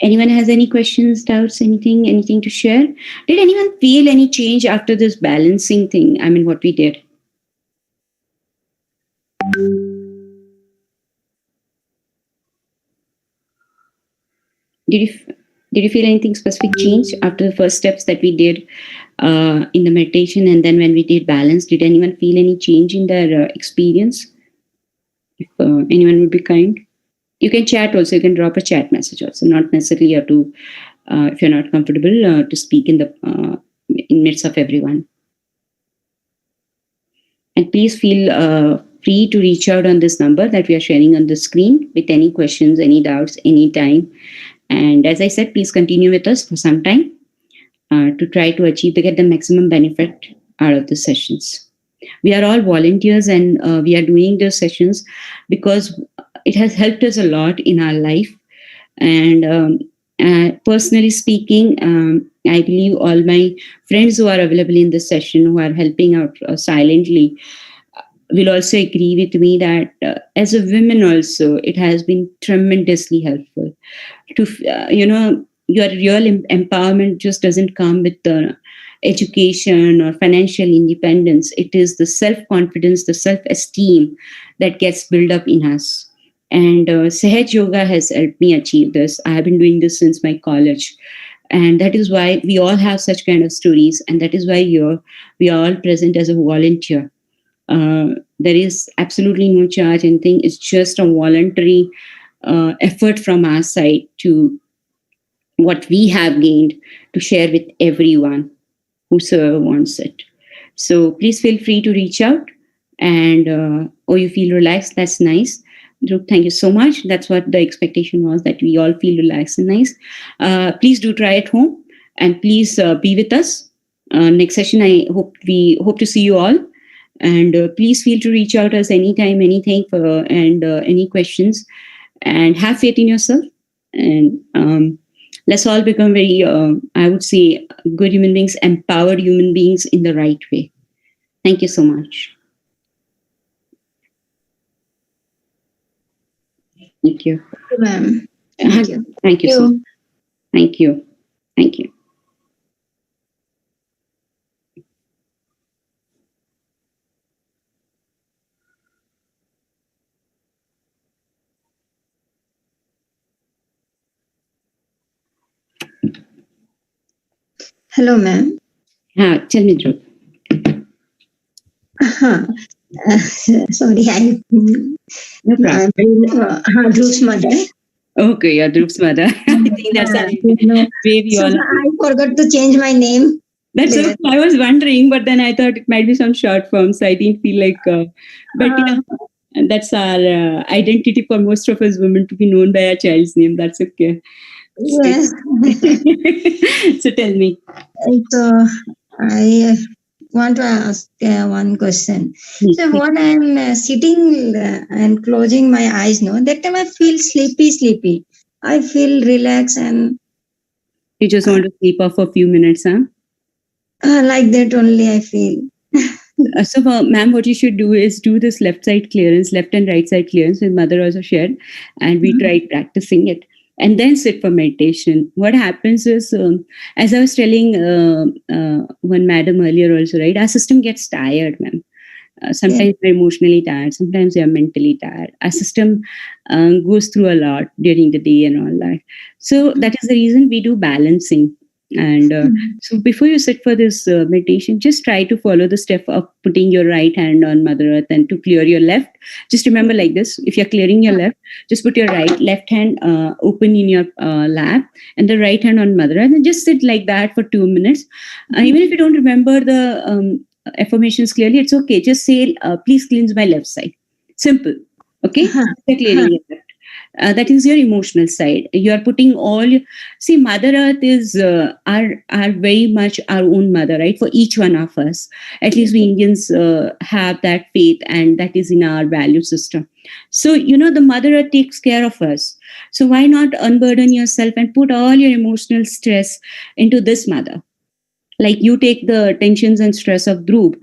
Anyone has any questions, doubts, anything to share? Did anyone feel any change after this balancing thing? What we did. Did you feel anything specific change after the first steps that we did in the meditation, and then when we did balance? Did anyone feel any change in their experience? If anyone would be kind, you can chat also. You can drop a chat message also. Not necessarily you have to, if you're not comfortable to speak in the in midst of everyone. And please feel free to reach out on this number that we are sharing on the screen with any questions, any doubts, anytime. And as I said, please continue with us for some time to try to get the maximum benefit out of the sessions. We are all volunteers, and we are doing the sessions because it has helped us a lot in our life. And personally speaking, I believe all my friends who are available in this session, who are helping out silently, will also agree with me that as a woman also, it has been tremendously helpful. To your real empowerment just doesn't come with the education or financial independence. It is the self-confidence, the self-esteem that gets built up in us. And Sahaj Yoga has helped me achieve this. I have been doing this since my college. And that is why we all have such kind of stories. And that is why we are all present as a volunteer. There is absolutely no charge, anything. It's just a voluntary effort from our side to what we have gained to share with everyone whosoever wants it. So please feel free to reach out. And you feel relaxed, that's nice. Dhruv, thank you so much. That's what the expectation was, that we all feel relaxed and nice. Please do try at home, and please be with us. Next session, we hope to see you all. And please feel to reach out us anytime, anything, and any questions. And have faith in yourself. And let's all become very, I would say, good human beings, empowered human beings in the right way. Thank you so much. Thank you. Thank you, ma'am. Thank you. Thank you so much. Thank you. Thank you. Hello, ma'am. Tell me, Dhruv. Sorry, No problem. Dhruv's mother. Okay, yeah, Dhruv's mother. I think that's baby all. I forgot to change my name. That's okay. I was wondering, but then I thought it might be some short form, so I didn't feel like. But that's our identity for most of us women, to be known by our child's name. That's okay. Yes. So tell me. So I want to ask one question. So when I'm sitting and closing my eyes, that time I feel sleepy. I feel relaxed, and you just want to sleep off for a few minutes, huh? Like that only I feel. So, ma'am, what you should do is do this left side clearance, left and right side clearance, with mother also shared, and we tried practicing it. And then sit for meditation. What happens is, as I was telling one madam earlier also, right, our system gets tired, ma'am. Sometimes we're emotionally tired, sometimes we are mentally tired. Our system goes through a lot during the day and all that. So that is the reason we do balancing. And so before you sit for this meditation, just try to follow the step of putting your right hand on Mother Earth and to clear your left. Just remember like this: if you're clearing your left, just put your left hand open in your lap and the right hand on Mother Earth, and just sit like that for 2 minutes. Even if you don't remember the affirmations clearly, it's okay. Just say, please cleanse my left side. Simple. Okay? Clearing your left. That is your emotional side. You are putting all see, Mother Earth is our very much our own mother, right? For each one of us. At least we Indians have that faith, and that is in our value system. So, the Mother Earth takes care of us. So why not unburden yourself and put all your emotional stress into this mother? Like you take the tensions and stress of Dhruv.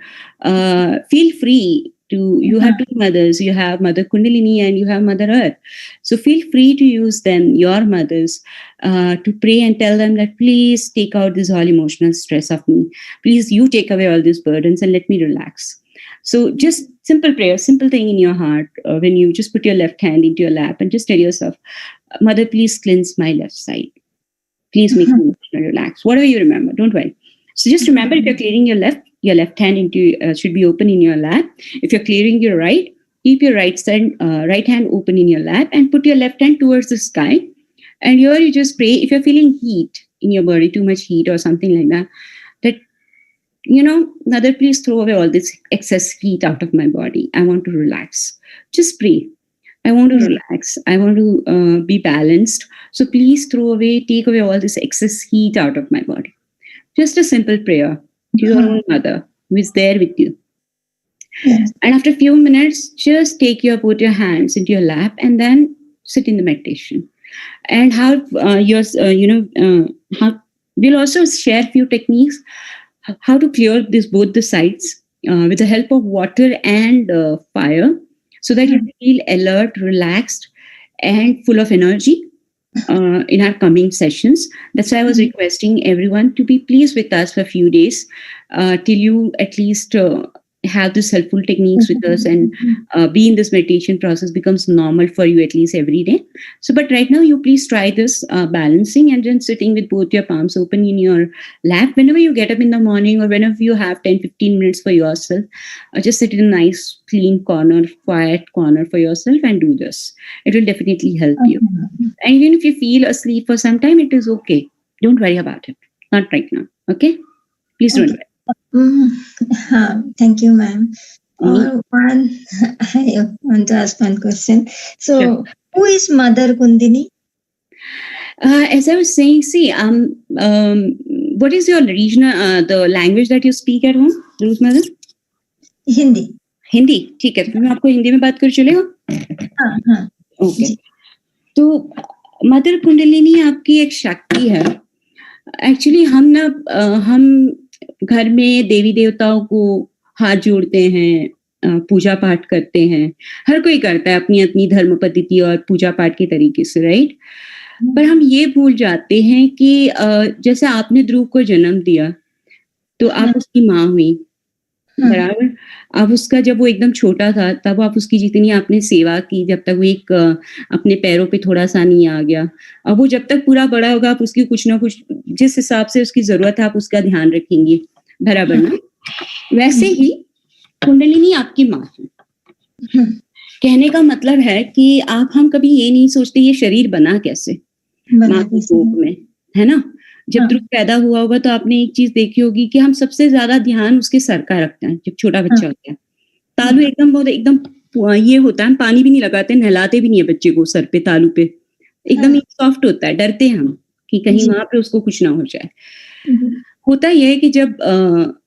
Feel free. You have two mothers. You have Mother Kundalini and you have Mother Earth. So feel free to use them, your mothers, to pray and tell them that please take out this all emotional stress of me. Please, you take away all these burdens and let me relax. So just simple prayer, simple thing in your heart. When you just put your left hand into your lap and just tell yourself, Mother, please cleanse my left side. Please make me relax. Whatever you remember, don't worry. So just remember, if you're clearing your left hand should be open in your lap. If you're clearing your right, keep your right hand open in your lap and put your left hand towards the sky. And here you just pray. If you're feeling heat in your body, too much heat or something like that, Mother, please throw away all this excess heat out of my body. I want to relax. Just pray. I want to relax. I want to be balanced. So please take away all this excess heat out of my body. Just a simple prayer to your own mother who is there with you. Yes. And after a few minutes, just put your hands into your lap and then sit in the meditation. And we'll also share a few techniques how to clear both the sides with the help of water and fire, so that you feel alert, relaxed, and full of energy in our coming sessions. That's why I was requesting everyone to be pleased with us for a few days till you at least have these helpful techniques with us and be in this meditation process becomes normal for you at least every day. So, but right now you please try this balancing and then sitting with both your palms open in your lap. Whenever you get up in the morning or whenever you have 10-15 minutes for yourself, just sit in a nice, clean corner, quiet corner for yourself and do this. It will definitely help you. And even if you feel asleep for some time, it is okay. Don't worry about it. Not right now. Okay? Please don't worry. Thank you, ma'am. I want to ask one question. So, Sure. Who is Mother Kundini? As I was saying, see, what is your regional, the language that you speak at home, Rosemary? Hindi. Hindi, ठीक है, तो मैं आपको हिंदी में बात कर चलेगा? हाँ. ओके. तो मदर कुंडलिनी आपकी एक शक्ति है. एक्चुअली हम घर में देवी देवताओं को हाथ जोड़ते हैं, पूजा पाठ करते हैं. हर कोई करता है अपनी अपनी धर्म पद्धति और पूजा पाठ के तरीके से, राइट? पर हम ये भूल जाते हैं कि जैसे आपने ध्रुव को जन्म दिया तो आप उसकी माँ हुई, बराबर. आप उसका, जब वो एकदम छोटा था तब आप उसकी जितनी आपने सेवा की, जब तक वो एक अपने पैरों पे थोड़ा सा नहीं आ गया, अब वो जब तक पूरा बड़ा होगा आप उसकी कुछ ना कुछ जिस हिसाब से उसकी जरूरत है आप उसका ध्यान रखेंगे, बराबर ना? वैसे ही कुंडलिनी आपकी माँ है. कहने का मतलब है कि हम कभी ये नहीं सोचते ये शरीर बना कैसे माँ की कोख में, है ना? जब ध्रुव पैदा हुआ होगा तो आपने एक चीज देखी होगी कि हम सबसे ज्यादा ध्यान उसके सर का रखते हैं. जब छोटा बच्चा होता है तालू एकदम ये होता है, हम पानी भी नहीं लगाते, नहलाते भी नहीं है बच्चे को सर पे, तालू पे एकदम सॉफ्ट होता है. डरते हैं हम कि कहीं वहां पे उसको कुछ ना हो जाए. होता यह है कि जब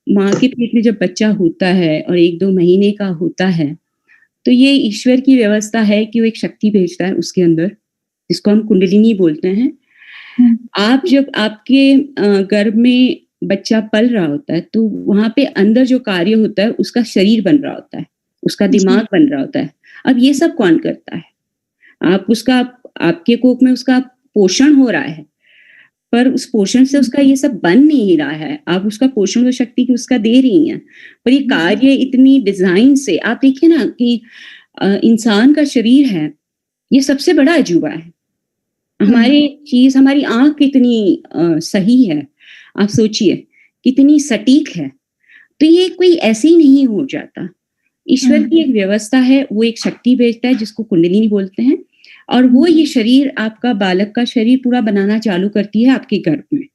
माँ के पेट में जब बच्चा होता है और 1-2 महीने का होता है तो ये ईश्वर की व्यवस्था है कि वो एक शक्ति भेजता है उसके अंदर, जिसको हम कुंडलिनी बोलते हैं. आप जब आपके गर्भ में बच्चा पल रहा होता है तो वहां पे अंदर जो कार्य होता है उसका शरीर बन रहा होता है, उसका दिमाग बन रहा होता है. अब ये सब कौन करता है? आपके कोख में उसका पोषण हो रहा है, पर उस पोषण से उसका ये सब बन नहीं रहा है. आप उसका पोषण और शक्ति की उसका दे रही हैं, पर ये कार्य इतनी डिजाइन से, आप देखिए ना कि इंसान का शरीर है ये सबसे बड़ा अजूबा है. हमारी आंख कितनी सही है, आप सोचिए कितनी सटीक है. तो ये कोई ऐसे ही नहीं हो जाता. ईश्वर की एक व्यवस्था है, वो एक शक्ति भेजता है जिसको कुंडलिनी बोलते हैं, और वो ये शरीर, आपका बालक का शरीर पूरा बनाना चालू करती है आपके गर्भ में.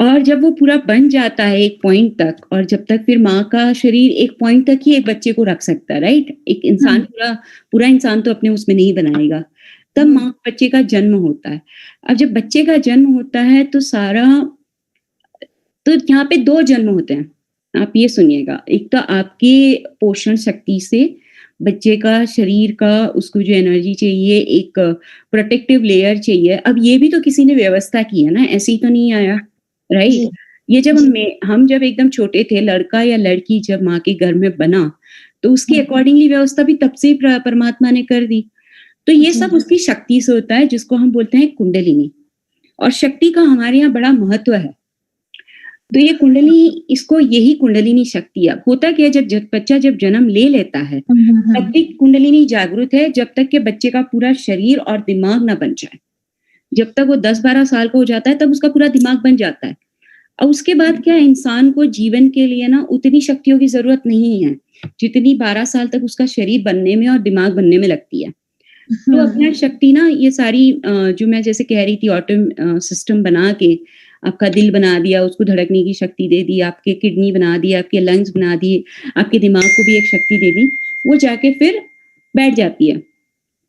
और जब वो पूरा बन जाता है एक पॉइंट तक, और जब तक फिर माँ का शरीर एक पॉइंट तक ही एक बच्चे को रख सकता है, राइट? एक इंसान पूरा इंसान तो अपने उसमें नहीं बनाएगा. तब माँ बच्चे का जन्म होता है. अब जब बच्चे का जन्म होता है तो यहाँ पे 2 जन्म होते हैं. आप ये सुनिएगा, एक तो आपके पोषण शक्ति से बच्चे का शरीर का, उसको जो एनर्जी चाहिए, एक प्रोटेक्टिव लेयर चाहिए. अब ये भी तो किसी ने व्यवस्था की है ना, ऐसे ही तो नहीं आया, राइट? ये जब हम जब एकदम छोटे थे, लड़का या लड़की जब माँ के घर में बना तो उसकी अकॉर्डिंगली व्यवस्था भी तब से परमात्मा ने कर दी. तो ये सब उसकी शक्ति से होता है, जिसको हम बोलते हैं कुंडलिनी. और शक्ति का हमारे यहाँ बड़ा महत्व है. तो ये कुंडली, इसको यही कुंडलिनी शक्ति है। होता क्या है, जब बच्चा जब जन्म ले लेता है तब भी कुंडलिनी जागृत है, जब तक कि बच्चे का पूरा शरीर और दिमाग ना बन जाए। जब तक वो 10-12 साल का हो जाता है तब उसका पूरा दिमाग बन जाता है। और उसके बाद क्या है, इंसान को जीवन के लिए ना उतनी शक्तियों की जरूरत नहीं है जितनी 12 साल तक उसका शरीर बनने में और दिमाग बनने में लगती है। तो अपना शक्ति ना, ये सारी जो मैं जैसे कह रही थी, ऑटो सिस्टम बना के आपका दिल बना दिया, उसको धड़कने की शक्ति दे दी, आपके किडनी बना दिया, आपके लंग्स बना दिए, आपके दिमाग को भी एक शक्ति दे दी, वो जाके फिर बैठ जाती है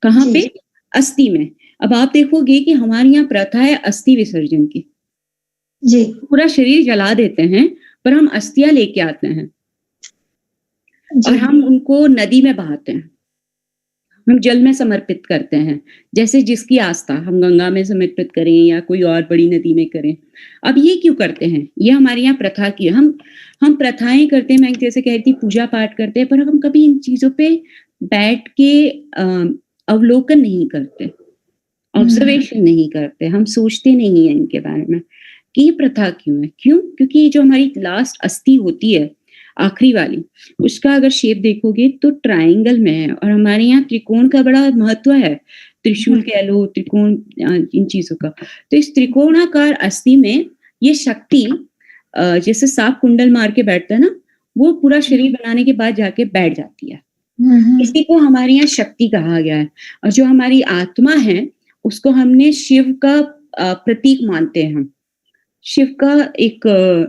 कहाँ पे, अस्थि में। अब आप देखोगे कि हमारे यहाँ प्रथा है अस्थि विसर्जन की, जी पूरा शरीर जला देते हैं पर हम अस्थियां लेके आते हैं और हम उनको नदी में बहाते हैं, हम जल में समर्पित करते हैं, जैसे जिसकी आस्था, हम गंगा में समर्पित करें या कोई और बड़ी नदी में करें। अब ये क्यों करते हैं, ये हमारे यहाँ प्रथा की है। हम प्रथाएं करते हैं, मैं जैसे कह रही थी पूजा पाठ करते हैं, पर हम कभी इन चीजों पे बैठ के अवलोकन नहीं करते, ऑब्जर्वेशन नहीं करते, हम सोचते नहीं है इनके बारे में कि ये प्रथा क्यों है। क्यों? क्योंकि जो हमारी लास्ट अस्थि होती है, आखिरी वाली, उसका अगर शेप देखोगे तो ट्रायंगल में है, और हमारे यहाँ त्रिकोण का बड़ा महत्व है, त्रिशूल कह लो, त्रिकोण, इन चीजों का। तो इस त्रिकोणाकार अस्थि में ये शक्ति, जैसे सांप कुंडल मार के बैठता है ना, वो पूरा शरीर बनाने के बाद जाके बैठ जाती है। इसी को हमारे यहाँ शक्ति कहा गया है। और जो हमारी आत्मा है उसको हमने शिव का प्रतीक मानते हैं, हम शिव का एक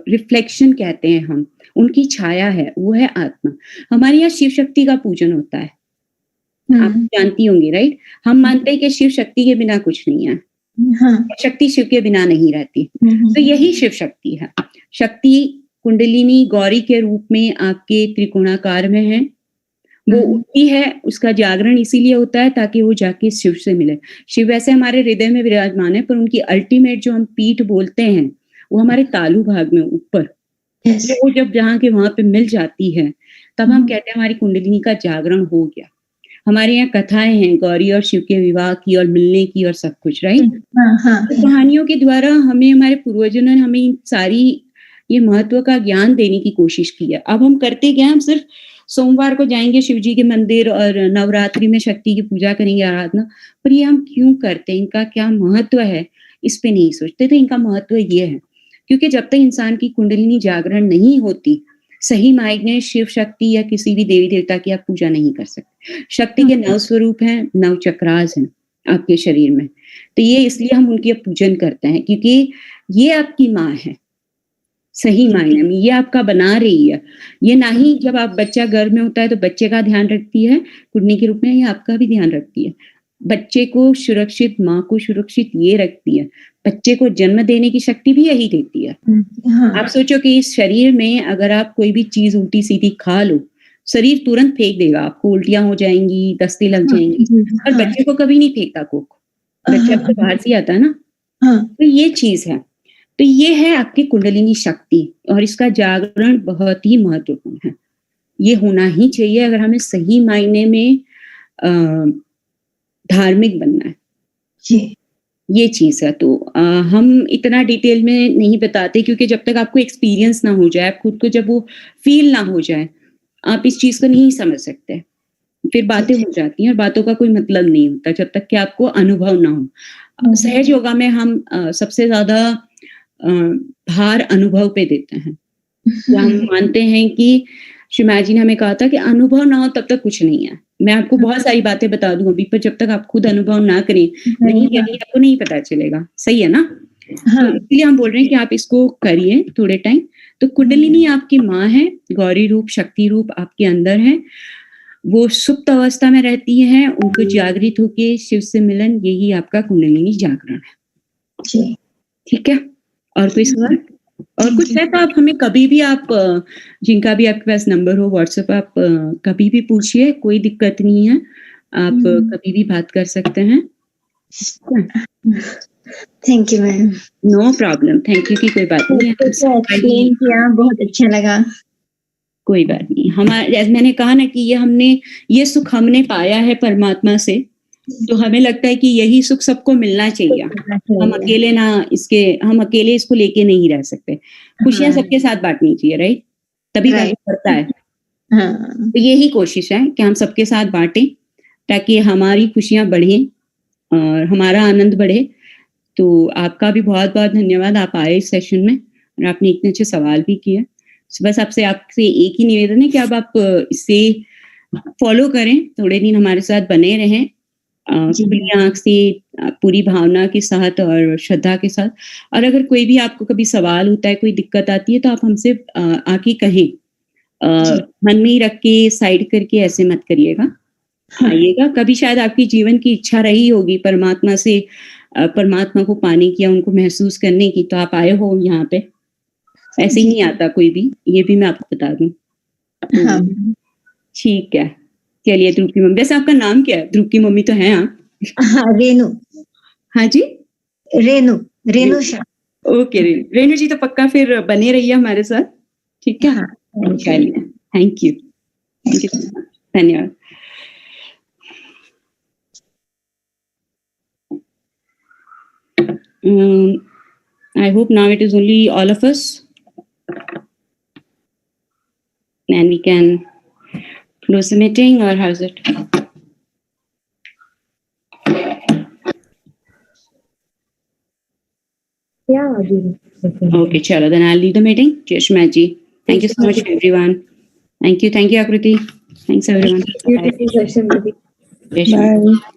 रिफ्लेक्शन कहते हैं, हम उनकी छाया है, वो है आत्मा। हमारे यहाँ शिव शक्ति का पूजन होता है, आप जानती होंगी, राइट? हम मानते हैं कि शिव शक्ति के बिना कुछ नहीं है, शक्ति शिव के बिना नहीं रहती। तो यही शिव शक्ति है। शक्ति कुंडलिनी गौरी के रूप में आपके त्रिकोणाकार में है, वो उठती है, उसका जागरण इसीलिए होता है ताकि वो जाके शिव से मिले। शिव वैसे हमारे हृदय में विराजमान है, पर उनकी अल्टीमेट जो हम पीठ बोलते हैं वो हमारे तालु भाग में ऊपर, तो वो जब जहाँ के वहां पे मिल जाती है तब हम कहते हैं हमारी कुंडलिनी का जागरण हो गया। हमारे यहाँ कथाएं हैं गौरी और शिव के विवाह की और मिलने की और सब कुछ, राइट? तो कहानियों के द्वारा हमें, हमारे पूर्वजों ने हमें इन सारी ये महत्व का ज्ञान देने की कोशिश की है। अब हम करते क्या, हम सिर्फ सोमवार को जाएंगे शिव जी के मंदिर और नवरात्रि में शक्ति की पूजा करेंगे, आराधना, पर ये हम क्यों करते हैं, इनका क्या महत्व है, इस पे नहीं सोचते। तो इनका महत्व ये है क्योंकि जब तक इंसान की कुंडलिनी जागरण नहीं होती, सही मायने शिव शक्ति या किसी भी देवी देवता की आप पूजा नहीं कर सकते। शक्ति के 9 स्वरूप हैं, 9 चक्रास हैं आपके शरीर में, तो ये इसलिए हम उनकी पूजन करते हैं क्योंकि ये आपकी माँ है, सही मायने में ये आपका बना रही है। ये ना ही जब आप बच्चा गर्भ में होता है तो बच्चे का ध्यान रखती है कुंडली के रूप में, ये आपका भी ध्यान रखती है। बच्चे को सुरक्षित, माँ को सुरक्षित ये रखती है। बच्चे को जन्म देने की शक्ति भी यही देती है। आप सोचो कि इस शरीर में अगर आप कोई भी चीज उल्टी सीधी खा लो, शरीर तुरंत फेंक देगा, आपको उल्टियां हो जाएंगी, दस्ते लग जाएंगी, पर बच्चे को कभी नहीं फेंकता कोक, बच्चा तो बाहर से आता है ना। तो ये चीज है, तो ये है आपकी कुंडलिनी शक्ति, और इसका जागरण बहुत ही महत्वपूर्ण है। ये होना ही चाहिए अगर हमें सही मायने में धार्मिक बनना है जी। ये चीज है। तो हम इतना डिटेल में नहीं बताते क्योंकि जब तक आपको एक्सपीरियंस ना हो जाए, आप खुद को जब वो फील ना हो जाए, आप इस चीज को नहीं समझ सकते। फिर बातें हो जाती हैं और बातों का कोई मतलब नहीं होता जब तक कि आपको अनुभव ना हो। सहज योगा में हम सबसे ज्यादा भार अनुभव पे देते हैं। तो हम मानते हैं कि शिवाजी ने हमें कहा था कि अनुभव ना हो तब तक कुछ नहीं है। मैं आपको बहुत सारी बातें बता दूं अभी, पर जब तक आप खुद अनुभव ना करें, नहीं करें, आपको नहीं पता चलेगा। सही है ना? तो इसलिए हम बोल रहे हैं कि आप इसको करिए थोड़े टाइम। तो कुंडलिनी आपकी माँ है, गौरी रूप, शक्ति रूप आपके अंदर है। वो सुप्त अवस्था में रहती है, उनको जागृत होके शिव से मिलन, यही आपका कुंडलिनी जागरण है। ठीक है? और कोई सवाल और कुछ है तो आप हमें कभी भी, आप जिनका भी आपके पास नंबर हो व्हाट्सएप, आप कभी भी पूछिए, कोई दिक्कत नहीं है। आप कभी भी बात कर सकते हैं। Thank you ma'am. No problem, thank you की कोई बात नहीं है। एक्सप्लेन किया, बहुत अच्छा लगा। कोई बात नहीं। हमारे, जैसे मैंने कहा ना कि ये सुख हमने पाया है परमात्मा से, तो हमें लगता है कि यही सुख सबको मिलना चाहिए, हम अकेले इसको लेके नहीं रह सकते। खुशियां सबके साथ बांटनी चाहिए, राइट? तभी वैल्यू बढ़ता है। तो यही कोशिश है कि हम सबके साथ बांटें ताकि हमारी खुशियां बढ़े और हमारा आनंद बढ़े। तो आपका भी बहुत बहुत धन्यवाद, आप आए इस सेशन में और आपने इतने अच्छे सवाल भी किए। बस आपसे एक ही निवेदन है कि अब आप इसे फॉलो करें, थोड़े दिन हमारे साथ बने रहें, खुली आंख से, पूरी भावना के साथ और श्रद्धा के साथ। और अगर कोई भी आपको कभी सवाल होता है, कोई दिक्कत आती है, तो आप हमसे आके कहें, मन में ही रख के साइड करके ऐसे मत करिएगा, आइएगा। कभी शायद आपकी जीवन की इच्छा रही होगी परमात्मा को पाने की या उनको महसूस करने की, तो आप आए हो यहाँ पे, ऐसे ही नहीं आता कोई भी, ये भी मैं आपको बता दूं। ठीक है, चलिए। ध्रुव की मम्मी, वैसे आपका नाम क्या है? ध्रुव की मम्मी तो है आप? रेनू। हाँ जी, रेनू ओके रेनू जी, तो पक्का फिर बने रहिए हमारे साथ, ठीक है? चलिए, थैंक यू, धन्यवाद। I hope now it is only all of us and we can close the meeting, or how's it? Yeah, okay, chalo, then I'll leave the meeting. Jai Shri Mat ji. Thank you so much everyone. Thank you, Akriti. Thanks everyone. beautiful session. Jai Shri Mat. Bye.